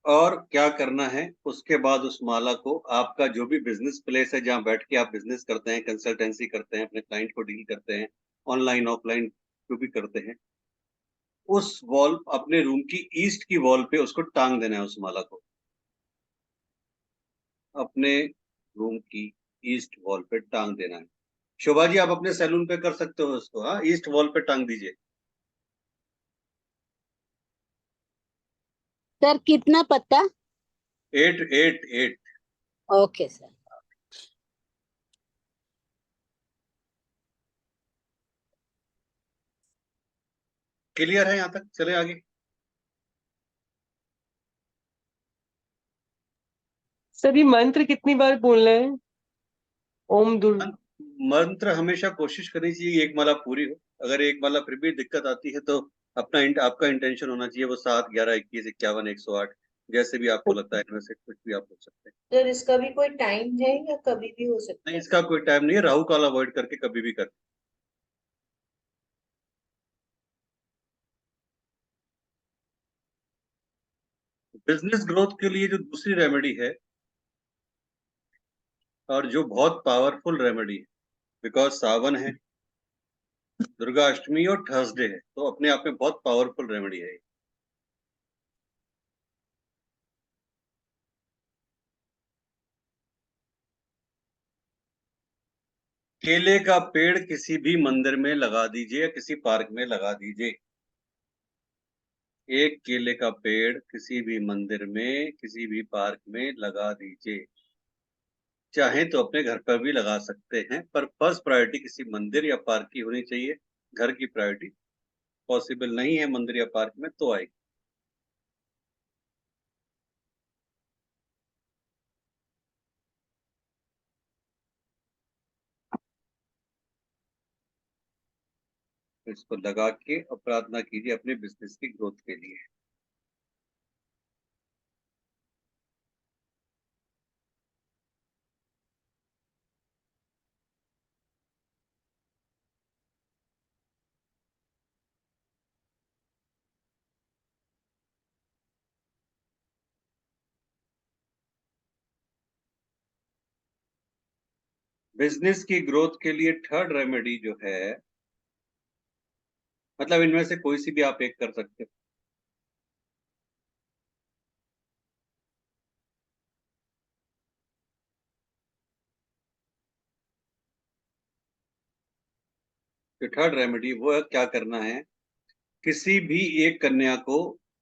और क्या करना है उसके बाद उस माला को आपका जो भी बिजनेस प्लेस है जहाँ बैठ के आप बिजनेस करते हैं, कंसल्टेंसी करते हैं, अपने क्लाइंट को डील करते हैं, ऑनलाइन ऑफलाइन जो भी करते हैं, उस वॉल अपने रूम की ईस्ट की वॉल पे उसको टांग देना है। उस माला को अपने रूम की ईस्ट वॉल पे टांग देना है। शोभा जी, आप अपने सैलून पे कर सकते हो उसको। हाँ, ईस्ट वॉल पे टांग दीजिए। सर कितना पत्ता? 8 8 8। Okay sir. क्लियर है यहाँ तक? चले आगे। सर ये मंत्र कितनी बार बोलना है? ओम दुर् मंत्र हमेशा कोशिश करनी चाहिए एक माला पूरी हो। अगर एक माला फिर भी दिक्कत आती है तो आपका इंटेंशन होना चाहिए वो 7 11 21 51 108 जैसे भी आपको लगता है, इनमें से कुछ भी आप बोल सकते हैं। सर इसका भी कोई टाइम है या कभी भी हो सकता नहीं, है? इसका कोई टाइम नहीं है। राहु काल अवॉइड करके कभी भी कर। बिजनेस ग्रोथ के लिए जो दूसरी रेमेडी है और जो बहुत पावरफुल रेमेडी है, बिकॉज सावन है, दुर्गा अष्टमी और थर्सडे है, तो अपने आप में बहुत पावरफुल रेमेडी है। केले का पेड़ किसी भी मंदिर में लगा दीजिए या किसी पार्क में लगा दीजिए। एक केले का पेड़ किसी भी मंदिर में किसी भी पार्क में लगा दीजिए। चाहे तो अपने घर पर भी लगा सकते हैं, पर फर्स्ट प्रायोरिटी किसी मंदिर या पार्क की होनी चाहिए। घर की प्रायोरिटी पॉसिबल नहीं है मंदिर या पार्क में तो आएगी। इसको लगा के और प्रार्थना कीजिए अपने बिजनेस की ग्रोथ के लिए। बिजनेस की ग्रोथ के लिए थर्ड रेमेडी जो है, मतलब इनमें से कोई सी भी आप एक कर सकते हो। तो थर्ड रेमेडी वो है, क्या करना है, किसी भी एक कन्या को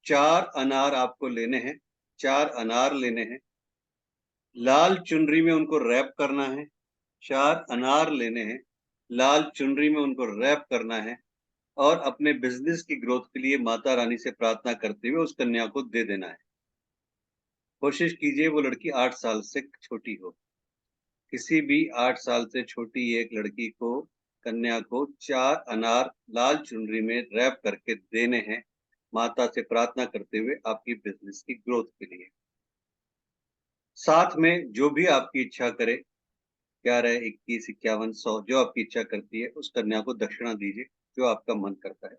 4 अनार आपको लेने हैं, 4 अनार लेने हैं, लाल चुनरी में उनको रैप करना है। 4 अनार लेने हैं, लाल चुनरी में उनको रैप करना है और अपने बिजनेस की ग्रोथ के लिए माता रानी से प्रार्थना करते हुए उस कन्या को दे देना है। कोशिश कीजिए वो लड़की 8 साल से छोटी हो। किसी भी 8 साल से छोटी एक लड़की को, कन्या को 4 अनार लाल चुनरी में रैप करके देने हैं, माता से प्रार्थना करते हुए आपकी बिजनेस की ग्रोथ के लिए। साथ में जो भी आपकी इच्छा करे, 11, 21, 51, 100 जो आपकी इच्छा करती है, उस कन्या को दक्षिणा दीजिए, जो आपका मन करता है।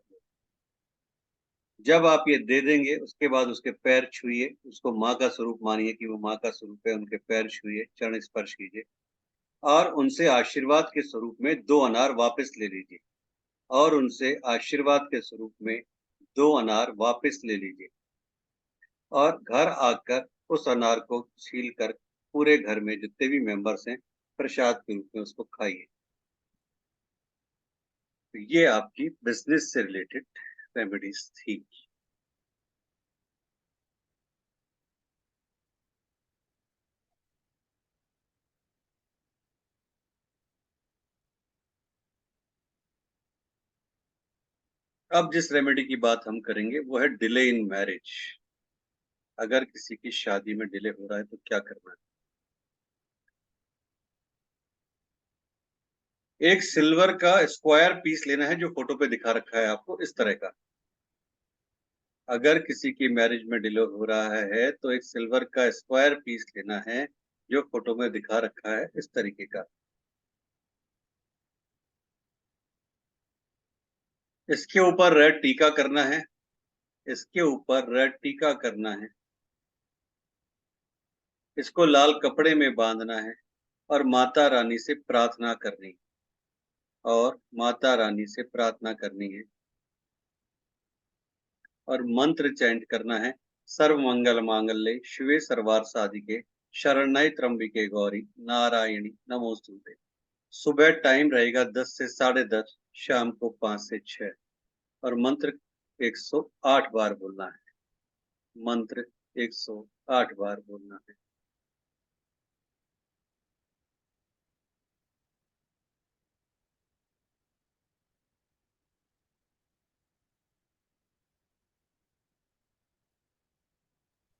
जब आप ये दे देंगे, उसके बाद उसके पैर छुइए, उसको माँ का स्वरूप मानिए कि वो माँ का स्वरूप है, उनके पैर छुइए, चरण स्पर्श कीजिए और उनसे आशीर्वाद के स्वरूप में 2 अनार वापस ले लीजिए और उनसे आशीर्वाद के स्वरूप में 2 अनार वापस ले लीजिए और घर आकर उस अनार को छील कर पूरे घर में जितने भी मेंबर्स हैं, प्रसाद के रूप में उसको खाइए। तो ये आपकी बिजनेस से रिलेटेड रेमेडीज थी। अब जिस रेमेडी की बात हम करेंगे वो है डिले इन मैरिज। अगर किसी की शादी में डिले हो रहा है तो क्या करना है। एक सिल्वर का स्क्वायर पीस लेना है, जो फोटो पे दिखा रखा है आपको, इस तरह का। अगर किसी की मैरिज में डिले हो रहा है तो एक सिल्वर का स्क्वायर पीस लेना है, जो फोटो में दिखा रखा है, इस तरीके का। इसके ऊपर रेड टीका करना है, इसके ऊपर रेड टीका करना है, इसको लाल कपड़े में बांधना है और माता रानी से प्रार्थना करनी है, और माता रानी से प्रार्थना करनी है और मंत्र चैंट करना है, सर्व मंगल मांगल्ये शिवे सर्वार्थ साधिके शरण्ये त्र्यंबिके गौरी नारायणी नमोस्तुते। सुबह टाइम रहेगा 10 से 10:30, शाम को 5 से 6 और मंत्र 108 बार बोलना है। मंत्र 108 बार बोलना है।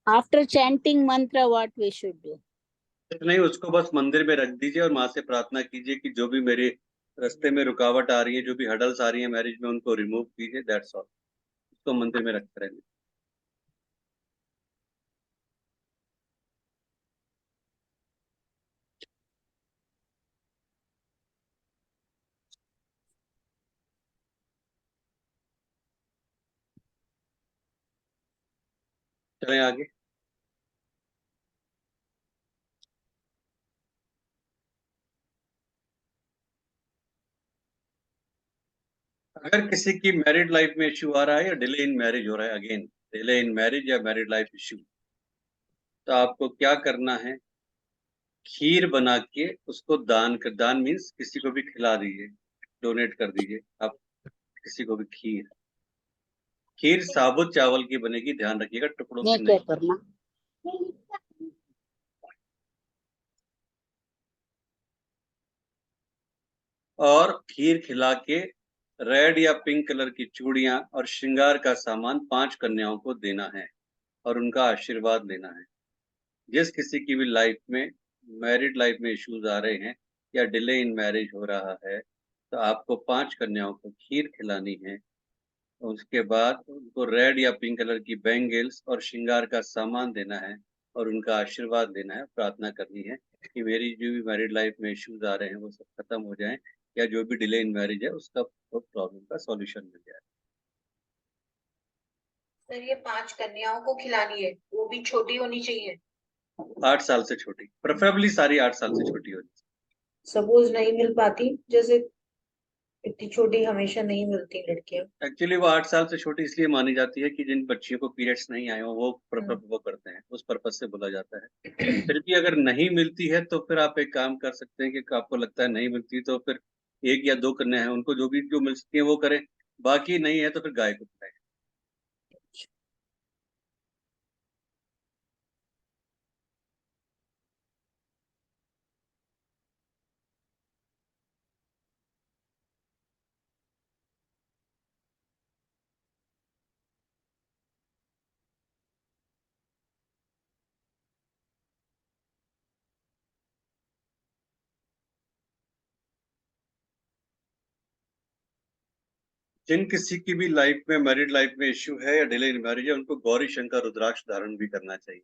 After chanting mantra, what we should do? नहीं, उसको बस मंदिर में रख दीजिए और माँ से प्रार्थना कीजिए कि जो भी मेरे रास्ते में रुकावट आ रही है, जो भी हर्डल्स आ रही है मैरिज में, उनको रिमूव कीजिए। That's all. उसको मंदिर में रखते रहना। चलें आगे। अगर किसी की मैरिड लाइफ में इश्यू आ रहा है या डिले इन मैरिज हो रहा है, अगेन डिले इन मैरिज या मैरिड लाइफ इश्यू, तो आपको क्या करना है, खीर बना के उसको दान मीन्स किसी को भी खिला दीजिए, डोनेट कर दीजिए आप किसी को भी। खीर खीर साबुत चावल की बनेगी, ध्यान रखिएगा, टुकड़ों की नहीं। Paper na. और खीर खिला के रेड या पिंक कलर की चूड़ियां और श्रृंगार का सामान 5 कन्याओं को देना है और उनका आशीर्वाद लेना है। जिस किसी की भी लाइफ में, मैरिड लाइफ में इश्यूज आ रहे हैं या डिले इन मैरिज हो रहा है, तो आपको 5 कन्याओं को खीर खिलानी है। उसके बाद उनको रेड या पिंक कलर की बैंगल्स और श्रृंगार का सामान देना है और उनका आशीर्वाद लेना है। प्रार्थना करनी है कि मेरी जो भी मैरिड लाइफ में इश्यूज आ रहे हैं वो सब खत्म हो जाएं, या जो भी डिले इन मैरिज है उसका प्रॉब्लम का सॉल्यूशन मिल जाए। सर ये 5 कन्याओं को खिलानी है, वो भी छोटी होनी चाहिए। 8 साल से छोटी, प्रेफरेबली सारी 8 साल से छोटी होनी चाहिए। सपोज नहीं मिल पाती, जैसे इतनी छोटी हमेशा नहीं मिलती लड़कियां। एक्चुअली वो 8 साल से छोटी इसलिए मानी जाती है कि जिन बच्चियों को पीरियड्स नहीं आए हो वो वो करते हैं, उस पर्पज से बोला जाता है। फिर भी अगर नहीं मिलती है तो फिर आप एक काम कर सकते हैं कि आपको लगता है नहीं मिलती तो फिर 1 या 2 कन्या हैं, उनको जो मिल सकती है वो करें, बाकी नहीं है तो फिर गाय को खिलाएं। जिन किसी की भी लाइफ में, मैरिड लाइफ में इश्यू है या डिले इन मैरिज है, उनको गौरी शंकर रुद्राक्ष धारण भी करना चाहिए।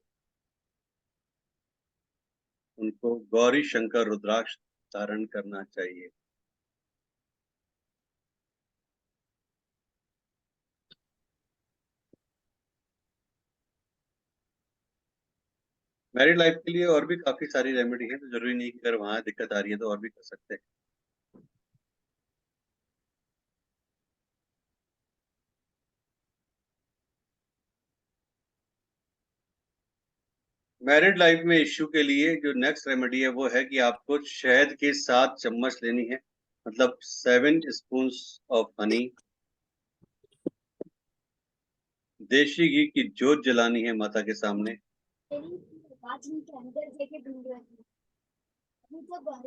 उनको गौरी शंकर रुद्राक्ष धारण करना चाहिए। मैरिड लाइफ के लिए और भी काफी सारी रेमेडी है, तो जरूरी नहीं कि अगर वहां दिक्कत आ रही है तो और भी कर सकते हैं। मैरिड लाइफ में इश्यू के लिए जो नेक्स्ट रेमेडी है वो है कि आपको शहद के 7 चम्मच लेनी है, मतलब 7 स्पून ऑफ हनी। देशी घी की जोत जलानी है माता के सामने।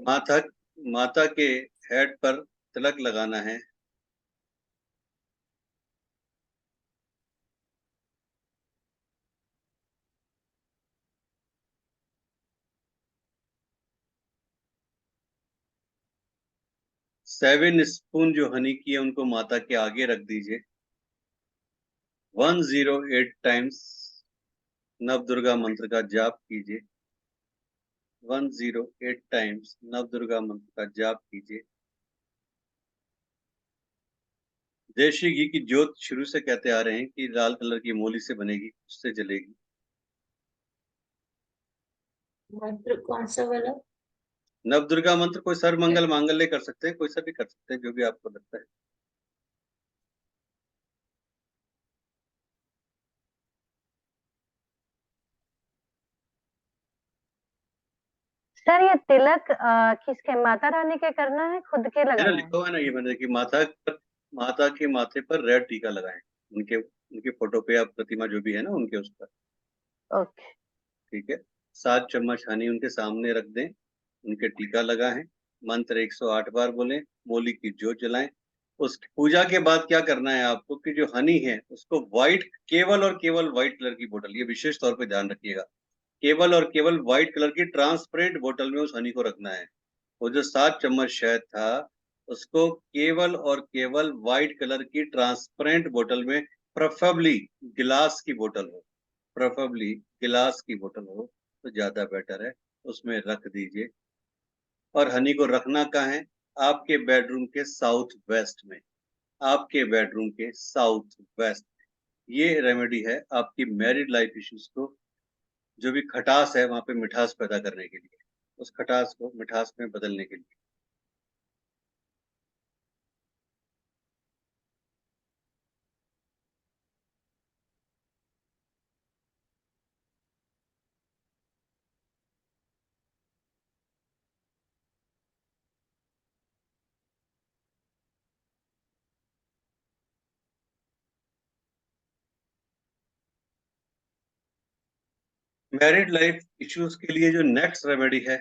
माता माता के हेड पर तिलक लगाना है। सेवन स्पून जो हनी की है उनको माता के आगे रख दीजिए। 108 टाइम्स नवदुर्गा मंत्र का जाप कीजिए। 108 टाइम्स नवदुर्गा मंत्र का जाप कीजिए। देशी घी की जोत शुरू से कहते आ रहे हैं कि लाल कलर की मोली से बनेगी, उससे जलेगी। मंत्र कौन सा वाला? नवदुर्गा मंत्र कोई सर्वमंगल मांगल्य कर सकते हैं, कोई सा भी कर सकते हैं, जो भी आपको लगता है। सर ये तिलक किसके, माता रानी के करना है, खुद के मेरा लगाना है? लिखा हुआ है ना ये मैंने कि माता के माथे पर रेड टीका लगाएं, उनके उनके फोटो पे या प्रतिमा जो भी है ना उनके उस पर। ओके। ठीक है। 7 चम्मच हनी उनके सामने रख दें, उनके टीका लगाएं, मंत्र 108 बार बोलें, मोली की जोत जलाएं। उस पूजा के बाद क्या करना है आपको कि जो हनी है उसको व्हाइट, केवल और केवल व्हाइट कलर की बोतल, ये विशेष तौर पे ध्यान रखिएगा, केवल और केवल व्हाइट कलर की ट्रांसपेरेंट बोतल में उस हनी को रखना है। वो जो 7 चम्मच शहद था उसको केवल और केवल व्हाइट कलर की ट्रांसपेरेंट बोतल में, प्रेफरेबली गिलास की बोतल हो, प्रेफरेबली गिलास की बोतल हो तो ज्यादा बेटर है, उसमें रख दीजिए। और हनी को रखना कहाँ है? आपके बेडरूम के साउथ वेस्ट में, आपके बेडरूम के साउथ वेस्ट। ये रेमेडी है आपकी मैरिड लाइफ इश्यूज को, जो भी खटास है वहां पे मिठास पैदा करने के लिए, उस खटास को मिठास में बदलने के लिए। मैरिड लाइफ इश्यूज के लिए जो नेक्स्ट रेमेडी है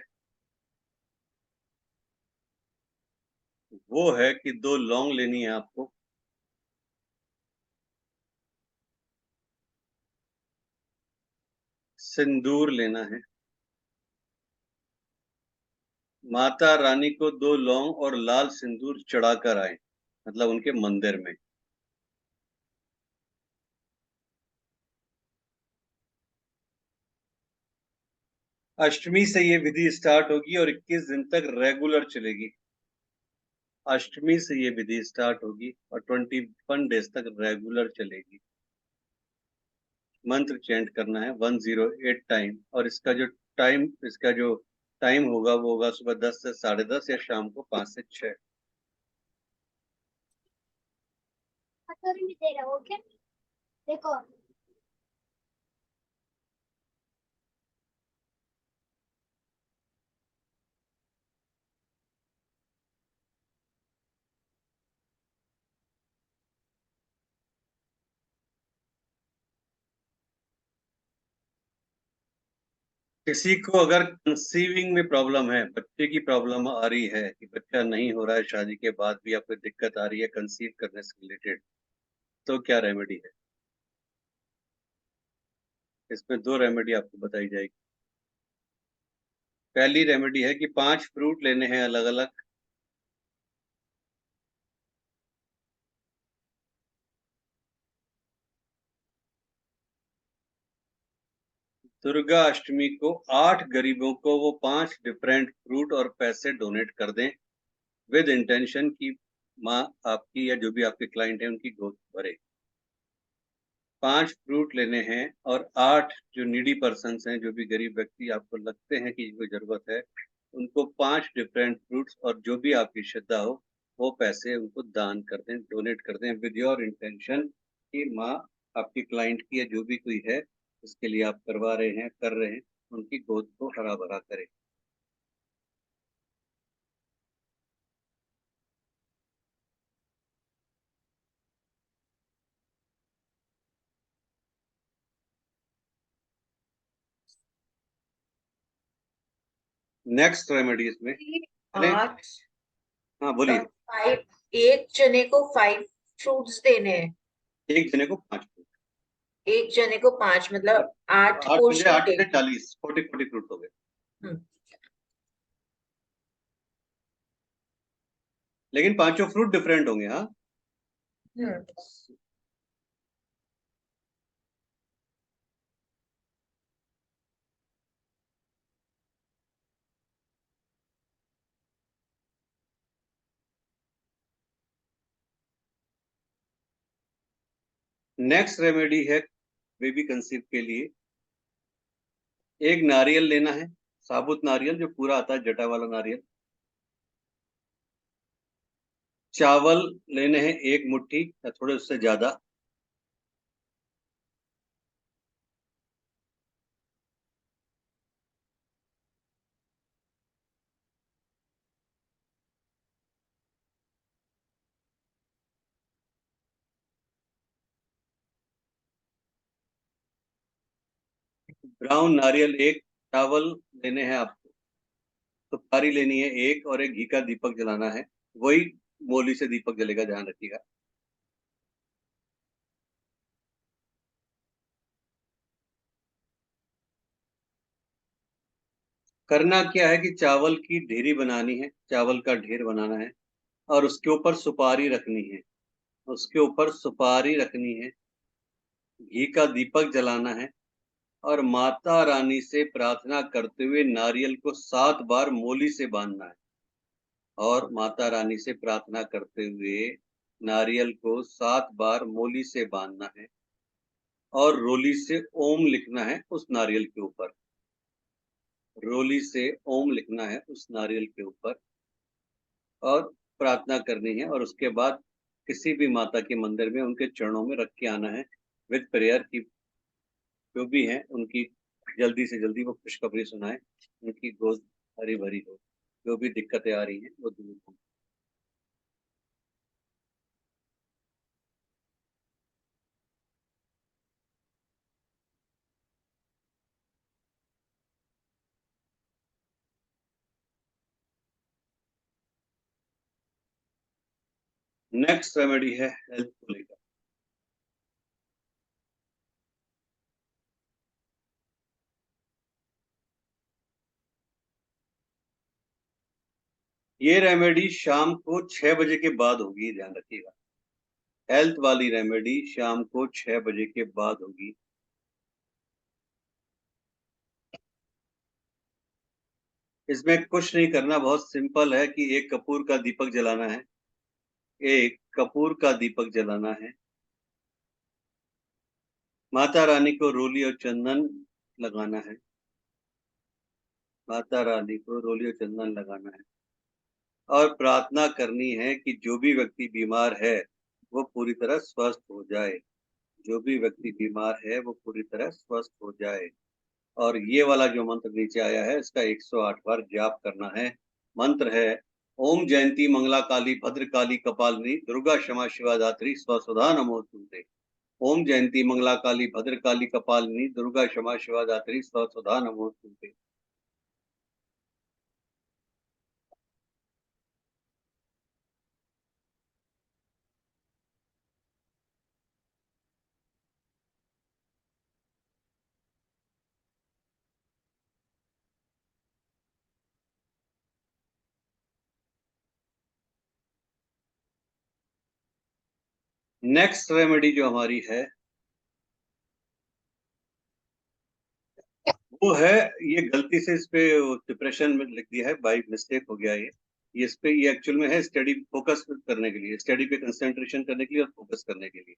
वो है कि 2 लौंग लेनी है आपको, सिंदूर लेना है, माता रानी को 2 लौंग और लाल सिंदूर चढ़ाकर आए, मतलब उनके मंदिर में। अष्टमी से ये विधि स्टार्ट होगी और 21 दिन तक रेगुलर चलेगी। अष्टमी से ये विधि स्टार्ट होगी और 21 डेज तक रेगुलर चलेगी। मंत्र चैंट करना है 108 टाइम, और इसका जो टाइम होगा वो होगा सुबह 10 से 10:30 या शाम को 5 से 6। कटोरी में दे रहा हूँ, ओके देखो। किसी को अगर कंसीविंग में प्रॉब्लम है, बच्चे की प्रॉब्लम आ रही है कि बच्चा नहीं हो रहा है शादी के बाद भी, या कोई दिक्कत आ रही है कंसीव करने से रिलेटेड, तो क्या रेमेडी है? इसमें 2 रेमेडी आपको बताई जाएगी। पहली रेमेडी है कि 5 फ्रूट लेने हैं अलग अलग, दुर्गा अष्टमी को 8 गरीबों को वो 5 डिफरेंट फ्रूट और पैसे डोनेट कर दें, विद इंटेंशन की माँ आपकी या जो भी आपके क्लाइंट है उनकी गोद भरे। 5 फ्रूट लेने हैं और 8 जो नीडी पर्सन्स हैं, जो भी गरीब व्यक्ति आपको लगते हैं कि इनको जरूरत है, उनको 5 डिफरेंट फ्रूट्स और जो भी आपकी श्रद्धा हो वो पैसे उनको दान कर दें, डोनेट कर दें, विद योर इंटेंशन कि माँ आपकी क्लाइंट की या जो भी कोई है इसके लिए आप करवा रहे हैं, कर रहे हैं, उनकी गोद को हरा भरा करें। नेक्स्ट रेमेडी इसमें 8 हाँ बोलिए। 5, एक जने को 5 फ्रूट्स देने हैं। एक जने को 5 फ्रूट, एक जने को 5 मतलब 8 8 पोर्शन 8 से लेंगे। 40 40 फ्रूट हो गए। हम्म, लेकिन पांचों फ्रूट डिफरेंट होंगे। हाँ, हम्म। नेक्स्ट रेमेडी है बेबी कंसीव के लिए। एक नारियल लेना है, साबुत नारियल जो पूरा आता है, जटा वाला नारियल। चावल लेने हैं 1 मुट्ठी या थोड़े उससे ज्यादा। ब्राउन नारियल 1, चावल लेने हैं आपको, सुपारी लेनी है 1 और एक घी का दीपक जलाना है। वही मोली से दीपक जलेगा, ध्यान रखिएगा। करना क्या है कि चावल की ढेरी बनानी है, चावल का ढेर बनाना है और उसके ऊपर सुपारी रखनी है, उसके ऊपर सुपारी रखनी है, घी का दीपक जलाना है और माता रानी से प्रार्थना करते हुए नारियल को 7 बार मोली से बांधना है। और माता रानी से प्रार्थना करते हुए नारियल को 7 बार मोली से बांधना है और रोली से ओम लिखना है उस नारियल के ऊपर। रोली से ओम लिखना है उस नारियल के ऊपर और प्रार्थना करनी है। और उसके बाद किसी भी माता के मंदिर में उनके चरणों में रख के आना है, विद प्रेयर की जो भी हैं उनकी जल्दी से जल्दी वो खुशखबरी सुनाए, उनकी गोद हरी भरी हो, जो भी दिक्कतें आ रही हैं वो दूर हो। नेक्स्ट रेमेडी है हेल्थ को लेकर। ये रेमेडी शाम को 6 बजे के बाद होगी, ध्यान रखिएगा। हेल्थ वाली रेमेडी शाम को 6 बजे के बाद होगी। इसमें कुछ नहीं करना, बहुत सिंपल है कि एक कपूर का दीपक जलाना है, एक कपूर का दीपक जलाना है, माता रानी को रोली और चंदन लगाना है, माता रानी को रोलियो चंदन लगाना है और प्रार्थना करनी है कि जो भी व्यक्ति बीमार है वो पूरी तरह स्वस्थ हो जाए। जो भी व्यक्ति बीमार है वो पूरी तरह स्वस्थ हो जाए। और ये वाला जो मंत्र नीचे आया है इसका 108 बार जाप करना है। मंत्र है ओम जयंती मंगला काली भद्र काली कपालिनी दुर्गा क्षमा शिवा धात्री स्वसुधा नमोस्तुते। ओम जयंती मंगला काली भद्र काली कपालिनी दुर्गा क्षमा शिवा धात्री स्वसुधा नमोस्तुते। नेक्स्ट रेमेडी जो हमारी है वो है, ये गलती से इस पे डिप्रेशन में लिख दिया है, बाई मिस्टेक हो गया ये इस पे, ये एक्चुअल में है स्टडी फोकस करने के लिए, स्टडी पे कंसंट्रेशन करने के लिए और फोकस करने के लिए।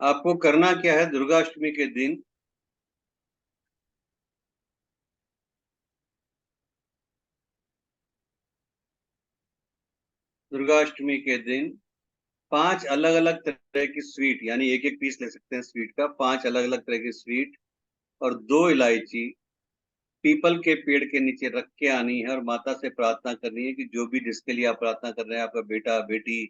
आपको करना क्या है, दुर्गाष्टमी के दिन दुर्गाष्टमी के दिन 5 अलग अलग तरह की स्वीट, यानी एक एक पीस ले सकते हैं स्वीट का, 5 अलग अलग तरह की स्वीट और 2 इलायची पीपल के पेड़ के नीचे रख के आनी है और माता से प्रार्थना करनी है कि जो भी जिसके लिए आप प्रार्थना कर रहे हैं, आपका बेटा बेटी,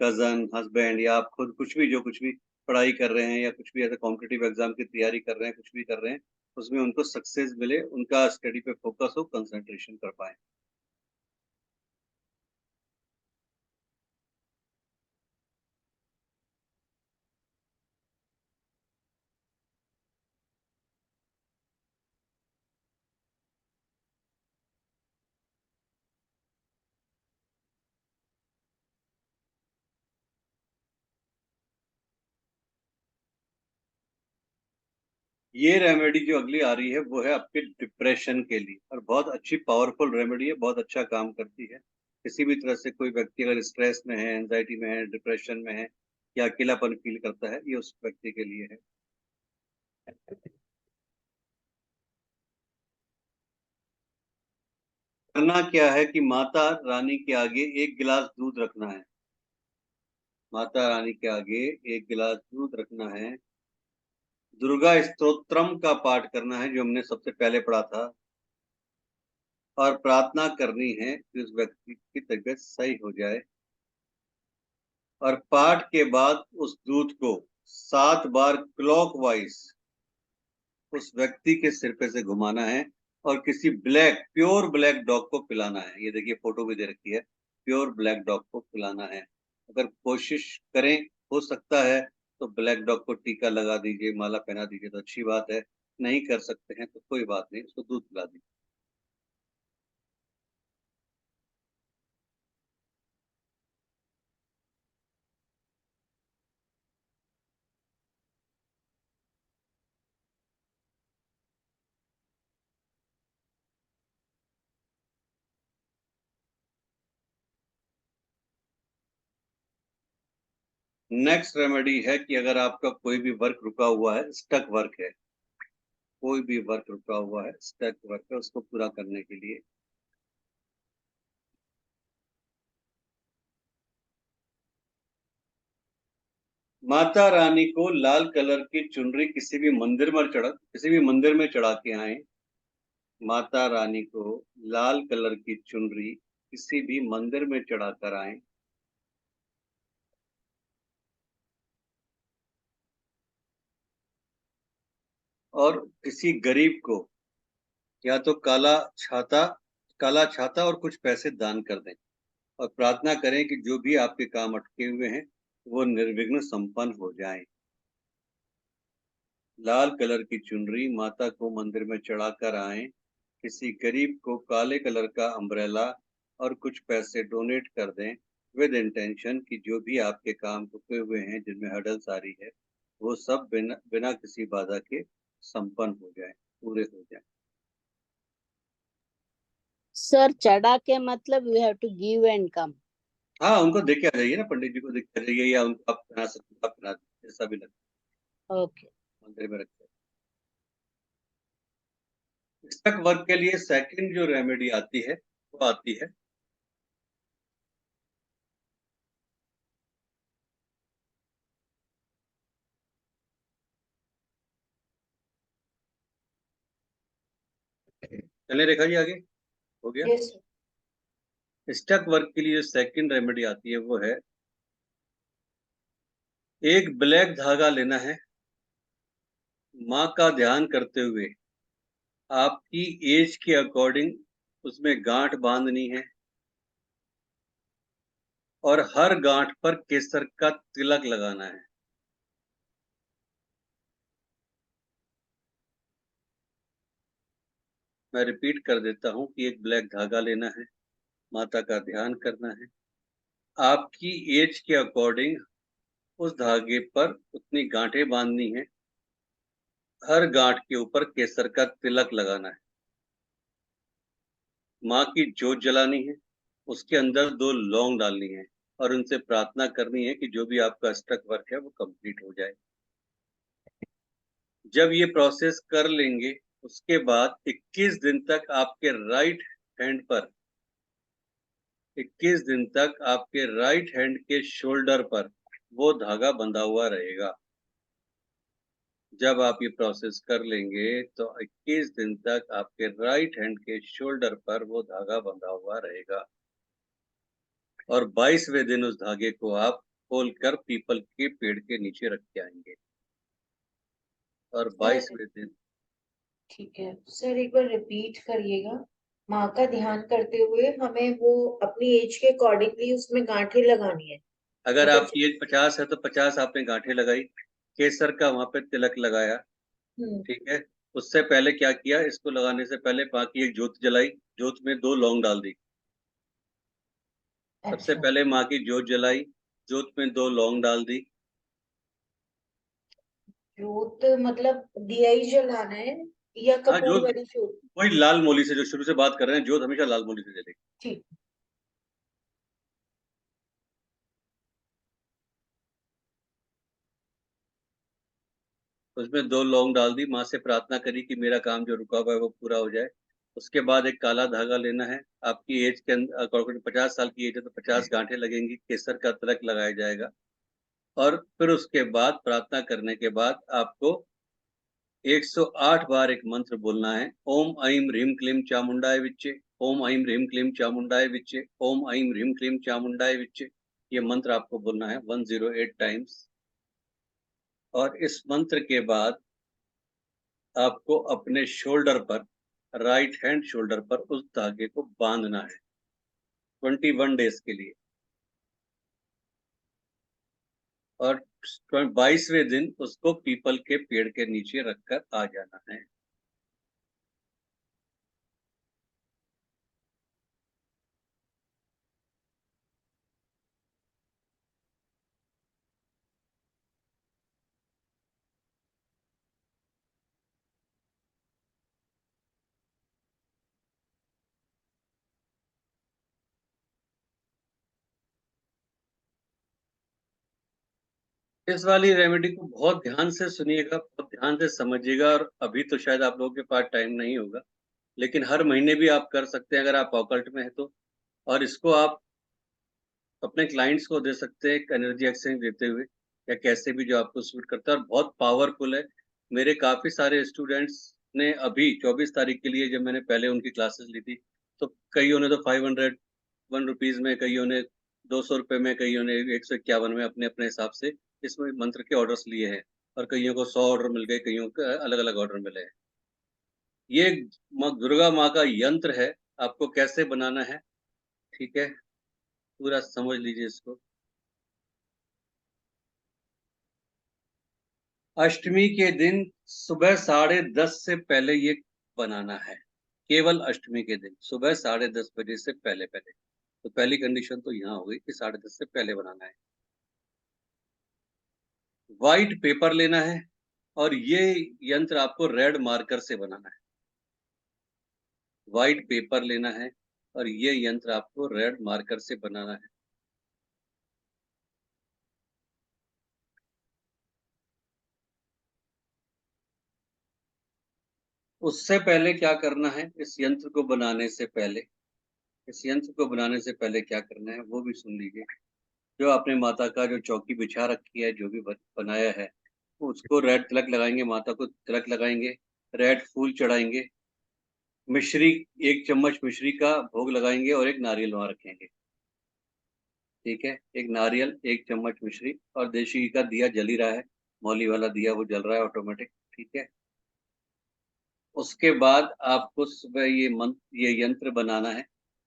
कजन, हस्बैंड या आप खुद, कुछ भी, जो कुछ भी पढ़ाई कर रहे हैं या कुछ भी ऐसा कॉम्पिटिटिव एग्जाम की तैयारी कर रहे हैं, कुछ भी कर रहे हैं, उसमें उनको सक्सेस मिले, उनका स्टडी पे फोकस हो, कंसंट्रेशन कर पाए। ये रेमेडी जो अगली आ रही है वो है आपके डिप्रेशन के लिए, और बहुत अच्छी पावरफुल रेमेडी है, बहुत अच्छा काम करती है। किसी भी तरह से कोई व्यक्ति अगर स्ट्रेस में है, एंजाइटी में है, डिप्रेशन में है या अकेलापन फील करता है, ये उस व्यक्ति के लिए है। करना क्या है कि माता रानी के आगे 1 गिलास दूध रखना है। माता रानी के आगे 1 गिलास दूध रखना है। दुर्गा स्तोत्रम का पाठ करना है जो हमने सबसे पहले पढ़ा था, और प्रार्थना करनी है कि उस व्यक्ति की तबीयत सही हो जाए। और पाठ के बाद उस दूध को 7 बार क्लॉकवाइज उस व्यक्ति के सिर पे से घुमाना है और किसी प्योर ब्लैक डॉग को पिलाना है। ये देखिए फोटो भी दे रखी है, प्योर ब्लैक डॉग को पिलाना है। अगर कोशिश करें, हो सकता है तो ब्लैक डॉग को टीका लगा दीजिए, माला पहना दीजिए तो अच्छी बात है। नहीं कर सकते हैं तो कोई बात नहीं, उसको दूध पिला दीजिए। नेक्स्ट रेमेडी है कि अगर आपका कोई भी वर्क रुका हुआ है, स्टक वर्क है, कोई भी वर्क रुका हुआ है, स्टक वर्क है, उसको पूरा करने के लिए माता रानी को लाल कलर की चुनरी किसी भी मंदिर में चढ़ा के आए। माता रानी को लाल कलर की चुनरी किसी भी मंदिर में चढ़ा कर आए। और किसी गरीब को या तो काला छाता और कुछ पैसे दान कर दें, और प्रार्थना करें कि जो भी आपके काम अटके हुए हैं वो निर्विघ्न संपन्न हो जाएं। लाल कलर की चुनरी माता को मंदिर में चढ़ाकर आए। किसी गरीब को काले कलर का अम्ब्रेला और कुछ पैसे डोनेट कर दें, विद इंटेंशन कि जो भी आपके काम रुके हुए हैं, जिनमें हर्डल्स आ रही है, वो सब बिना बिना किसी बाधा के संपन्न हो जाए, पूरे हो जाए। सर चढ़ा के मतलब you have to give and come. हाँ, उनको देख के आ जाइए ना, पंडित जी को देख के आ जाइए, या उनको आप पहना सकते हो, आप पहना दीजिए, जैसा भी लगता ओके। है मंदिर में रखते हैं। स्टक वर्क के लिए सेकंड जो रेमेडी आती है वो आती है चले रेखा जी, आगे हो गया। यस स्टक वर्क के लिए जो सेकंड रेमेडी आती है वो है एक ब्लैक धागा लेना है, माँ का ध्यान करते हुए आपकी एज के अकॉर्डिंग उसमें गांठ बांधनी है और हर गांठ पर केसर का तिलक लगाना है। मैं रिपीट कर देता हूं कि एक ब्लैक धागा लेना है, माता का ध्यान करना है, आपकी एज के अकॉर्डिंग उस धागे पर उतनी गांठें बांधनी है, हर गांठ के ऊपर केसर का तिलक लगाना है, माँ की जोत जलानी है, उसके अंदर 2 लौंग डालनी है और उनसे प्रार्थना करनी है कि जो भी आपका स्टक वर्क है वो कंप्लीट हो जाए। जब ये प्रोसेस कर लेंगे उसके बाद 21 दिन तक आपके राइट हैंड पर 21 दिन तक आपके राइट हैंड के शोल्डर पर वो धागा बंधा हुआ रहेगा। जब आप ये प्रोसेस कर लेंगे तो 21 दिन तक आपके राइट हैंड के शोल्डर पर वो धागा बंधा हुआ रहेगा और 22वें दिन उस धागे को आप खोलकर पीपल के पेड़ के नीचे रख के आएंगे और 22वें दिन। ठीक है सर, एक बार रिपीट करिएगा। माँ का ध्यान करते हुए हमें वो अपनी एज के अकॉर्डिंगली उसमें गांठें लगानी है। अगर मतलब आपकी एज 50 है तो 50 आपने गांठें लगाई, केसर का वहां पे तिलक लगाया, ठीक है। उससे पहले क्या किया, इसको लगाने से पहले माँ की एक जोत जलाई, जोत में 2 लौंग डाल दी। सबसे अच्छा, पहले माँ की जोत जलाई, जोत में 2 लौंग डाल दी। जोत मतलब दिया ही जलाना है या हाँ, कपूर जोत वाली जोत? वही लाल मोली से, जो शुरू से बात कर रहे हैं, जोत हमेशा लाल मोली से जलेगी। ठीक। उसमें 2 लौंग डाल दी, माँ से प्रार्थना करी कि मेरा काम जो रुका हुआ है वो पूरा हो जाए। उसके बाद एक काला धागा लेना है, आपकी एज के अकॉर्डिंग 50 साल की एज है तो 50 गांठें लगेंगी, केसर का तिलक लगाया जाएगा और फिर उसके बाद प्रार्थना करने के बाद आपको 108 बार एक मंत्र बोलना है, ओम ऐं ह्रीं क्लीं चामुंडाय विच्चे, ओम ऐं ह्रीं क्लीं चामुंडाय विच्चे, ओम ऐं ह्रीं क्लीं चामुंडाय विच्चे। ये मंत्र आपको बोलना है 108 टाइम्स और इस मंत्र के बाद आपको अपने शोल्डर पर, राइट हैंड शोल्डर पर उस धागे को बांधना है 21 डेज के लिए और 22वें दिन उसको पीपल के पेड़ के नीचे रखकर आ जाना है। इस वाली रेमेडी को बहुत ध्यान से सुनिएगा, बहुत ध्यान से समझिएगा और अभी तो शायद आप लोगों के पास टाइम नहीं होगा, लेकिन हर महीने भी आप कर सकते हैं अगर आप ऑकल्ट में है तो। और इसको आप अपने क्लाइंट्स को दे सकते हैं एक एनर्जी एक्सचेंज देते हुए, या कैसे भी जो आपको सूट करता है, और बहुत पावरफुल है। मेरे काफ़ी सारे स्टूडेंट्स ने अभी 24 तारीख के लिए जब मैंने पहले उनकी क्लासेस ली थी, तो कईयों ने तो 501 रुपीज़ में, कईयों ने 200 रुपये में, कईयों ने 151 में अपने-अपने हिसाब से इसमें मंत्र के ऑर्डर्स लिए हैं और कईयों को 100 ऑर्डर मिल गए, कईयों को अलग-अलग ऑर्डर मिले हैं। ये माँ दुर्गा माँ का यंत्र है, आपको कैसे बनाना है, ठीक है? पूरा समझ लीजिए इसको। अष्टमी के दिन सुबह 10:30 से पहले ये बनाना है, केवल अष्टमी के दिन सुबह 10:30 बजे से पहले-पहले। तो पहली कंडीशन तो यहाँ हो गई कि 10:30 से पहले बनाना है। व्हाइट पेपर लेना है और ये यंत्र आपको रेड मार्कर से बनाना है। व्हाइट पेपर लेना है और ये यंत्र आपको रेड मार्कर से बनाना है। उससे पहले क्या करना है, इस यंत्र को बनाने से पहले क्या करना है वो भी सुन लीजिए। जो आपने माता का जो चौकी बिछा रखी है, जो भी बनाया है, उसको रेड तिलक लगाएंगे, माता को तिलक लगाएंगे, रेड फूल चढ़ाएंगे, मिश्री 1 चम्मच मिश्री का भोग लगाएंगे और एक नारियल वहां रखेंगे। ठीक है, एक नारियल, 1 चम्मच मिश्री, और देशी घी का दिया जल ही रहा है, मौली वाला दिया वो जल रहा है ऑटोमेटिक। ठीक है, उसके बाद आपको सुबह ये यंत्र बनाना है।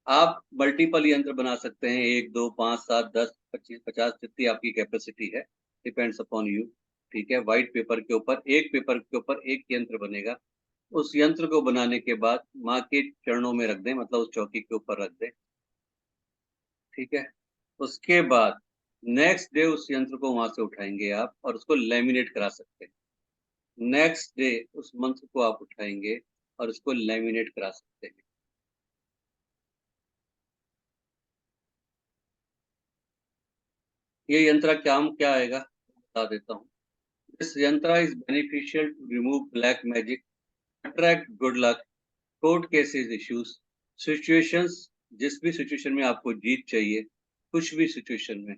आप मल्टीपल यंत्र बना सकते हैं, 1, 2, 5, 7, 10, 25, 50, जितनी आपकी कैपेसिटी है, डिपेंड्स अपॉन यू। ठीक है, व्हाइट पेपर के ऊपर एक यंत्र बनेगा। उस यंत्र को बनाने के बाद माँ के चरणों में रख दें, मतलब उस चौकी के ऊपर रख दें। ठीक है, उसके बाद नेक्स्ट डे उस यंत्र को वहां से उठाएंगे आप और उसको लेमिनेट करा सकते हैं। नेक्स्ट डे उस मंत्र को आप उठाएंगे और उसको लेमिनेट करा सकते हैं। ये यंत्र क्या आएगा बता देता हूँ। दिस यंत्र is beneficial to remove black magic, attract good luck, court cases issues, situations, जिस भी सिचुएशन में आपको जीत चाहिए, कुछ भी सिचुएशन में,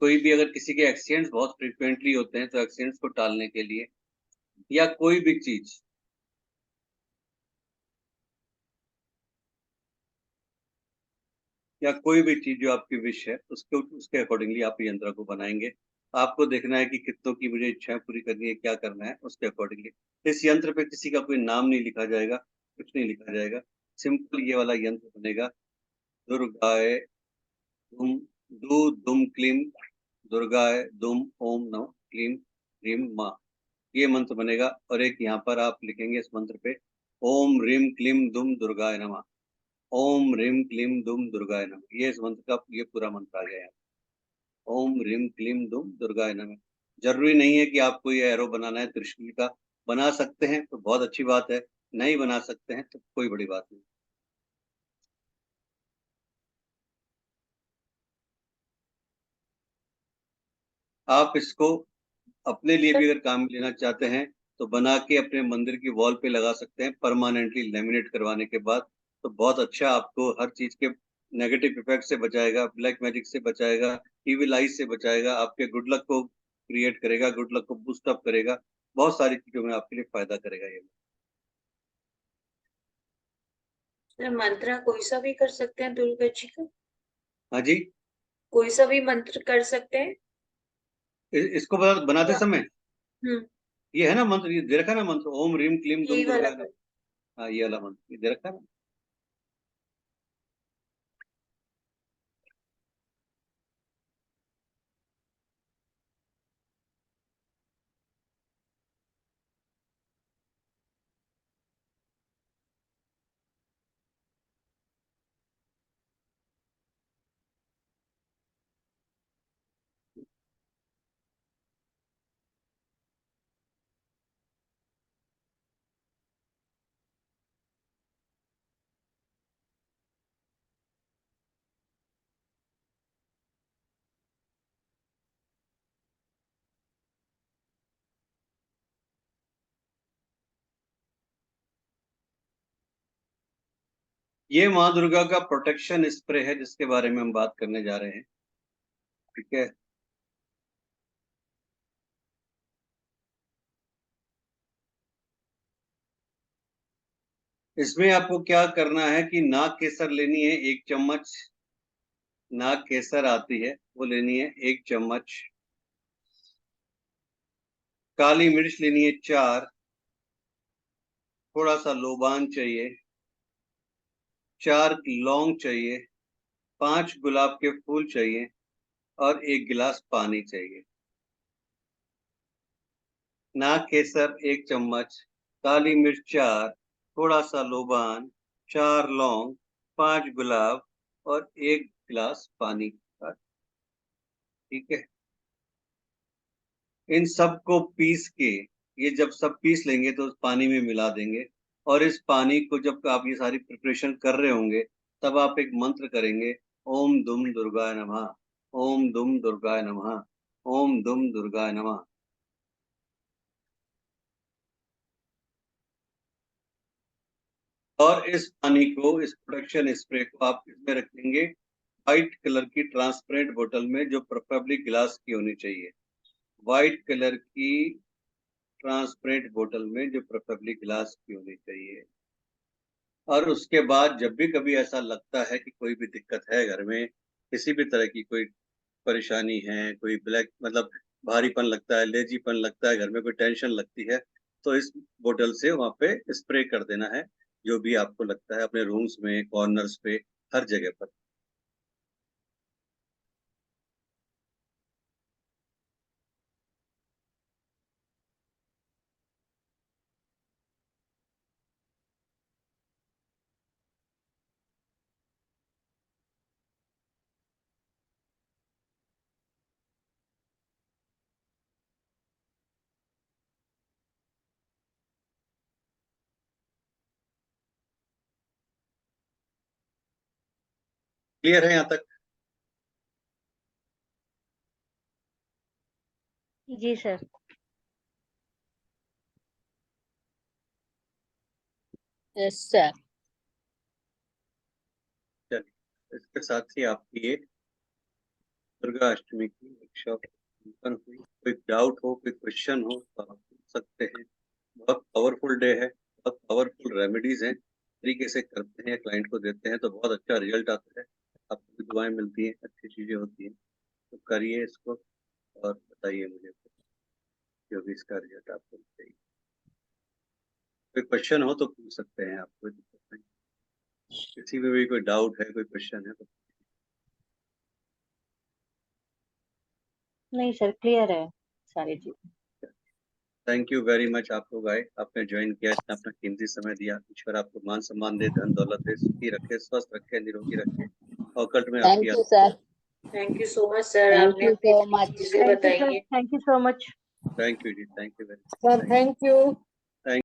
कोई भी अगर किसी के एक्सीडेंट्स बहुत फ्रिक्वेंटली होते हैं तो एक्सीडेंट्स को टालने के लिए, या कोई भी चीज, जो आपकी विश है उसके अकॉर्डिंगली आप यंत्र को बनाएंगे। आपको देखना है कि कितनों की मुझे इच्छाएं पूरी करनी है, क्या करना है, उसके अकॉर्डिंगली। इस यंत्र पे किसी का कोई नाम नहीं लिखा जाएगा, कुछ नहीं लिखा जाएगा, सिंपल ये वाला यंत्र बनेगा। दुर्गाय दुम दुम क्लीम, दुर्गाय दुम ओम नमः क्लीम ह्रीम माँ, ये मंत्र बनेगा। और एक यहाँ पर आप लिखेंगे इस मंत्र पे, ओम ह्रीम क्लीम दुम दुर्गाय नमः, ओम ह्रीम क्लीम दुम दुर्गाय नमः। ये इस मंत्र का ये पूरा मंत्र आ गया है, ओम ह्रीम क्लीम दुम दुर्गाय नमः। जरूरी नहीं है कि आपको ये एरो बनाना है त्रिशूल का, बना सकते हैं तो बहुत अच्छी बात है, नहीं बना सकते हैं तो कोई बड़ी बात नहीं। आप इसको अपने लिए भी अगर काम में लेना चाहते हैं तो बना के अपने मंदिर की वॉल पे लगा सकते हैं, परमानेंटली लेमिनेट करवाने के बाद। तो बहुत अच्छा आपको हर चीज के नेगेटिव इफेक्ट से बचाएगा, ब्लैक मैजिक से बचाएगा, इविल आइज से बचाएगा, आपके गुड लक को क्रिएट करेगा, गुड लक को बूस्ट अप करेगा, बहुत सारी चीजों में आपके लिए फायदा करेगा ये। सर मंत्र कोई सा भी कर सकते हैं दुर्गा जी का? हाँ जी, कोई सा भी मंत्र कर सकते हैं? इसको बनाते समय हम्म, ये है ना मंत्र, ये दे रखा है ना मंत्र, ओम रीम क्लीम दुम यही वाला दुर्गा। कर। हाँ, ये वाला मंत्र ये दे रखा है ना। ये माँ दुर्गा का प्रोटेक्शन स्प्रे है जिसके बारे में हम बात करने जा रहे हैं। ठीक है, इसमें आपको क्या करना है कि नाग केसर लेनी है 1 चम्मच, नाग केसर आती है वो लेनी है 1 चम्मच, काली मिर्च लेनी है 4, थोड़ा सा लोबान चाहिए, 4 लौंग चाहिए, 5 गुलाब के फूल चाहिए और 1 गिलास पानी चाहिए। नाग केसर 1 चम्मच, काली मिर्च 4, थोड़ा सा लोबान, 4 लौंग, 5 गुलाब और 1 गिलास पानी का। ठीक है, इन सब को पीस के, ये जब सब पीस लेंगे तो उस पानी में मिला देंगे। और इस पानी को जब आप ये सारी प्रिपरेशन कर रहे होंगे तब आप एक मंत्र करेंगे, ओम दुम दुर्गाय नमः, ओम दुम दुर्गाय नमः, ओम दुम दुर्गाय नमः। और इस पानी को, इस प्रोटेक्शन स्प्रे को आप इसमें रखेंगे व्हाइट कलर की ट्रांसपेरेंट बोतल में, जो प्रेफरेबली गिलास की होनी चाहिए। व्हाइट कलर की ट्रांसपेरेंट बोतल में, जो प्रेफरेबली गिलास की होनी चाहिए। और उसके बाद जब भी कभी ऐसा लगता है कि कोई भी दिक्कत है घर में, किसी भी तरह की कोई परेशानी है, कोई ब्लैक मतलब भारीपन लगता है, लेजीपन लगता है, घर में कोई टेंशन लगती है, तो इस बोतल से वहाँ पे स्प्रे कर देना है, जो भी आपको लगता है, अपने रूम्स में, कॉर्नर्स पे, हर जगह पर। क्लियर है यहाँ तक? जी सर। Yes, sir. चलिए, इसके साथ ही आपकी ये दुर्गा अष्टमी की वर्कशॉप संपन्न हुई। कोई डाउट हो, कोई क्वेश्चन हो तो आप पूछ सकते हैं। बहुत पावरफुल डे है, बहुत पावरफुल रेमेडीज हैं, तरीके से करते हैं, क्लाइंट को देते हैं तो बहुत अच्छा रिजल्ट आता है, आपको भी दुआएं मिलती हैं, अच्छी चीजें होती हैं। तो करिए इसको और बताइए मुझे जो भी इसका रिजल्ट आपको चाहिए। कोई क्वेश्चन हो तो पूछ सकते हैं आप, कोई दिक्कत नहीं। किसी में भी कोई डाउट है, कोई क्वेश्चन है तो। नहीं सर, क्लियर है सारी चीज। Thank you very much. आप लोग आए, आपने ज्वाइन किया, इतना अपना कीमती समय दिया। ईश्वर आपको मान सम्मान दे, धन दौलत दे, सुखी रखे, स्वस्थ रखे, निरोगी रखे। और कल्ट में Thank आपकी you, sir. Thank you so much sir, Thank आपने you अपनी so इतनी much. चीजें थैंक यू बताई सर, हैं। Thank you so much. Thank you जी, thank you very sir much. Thank you.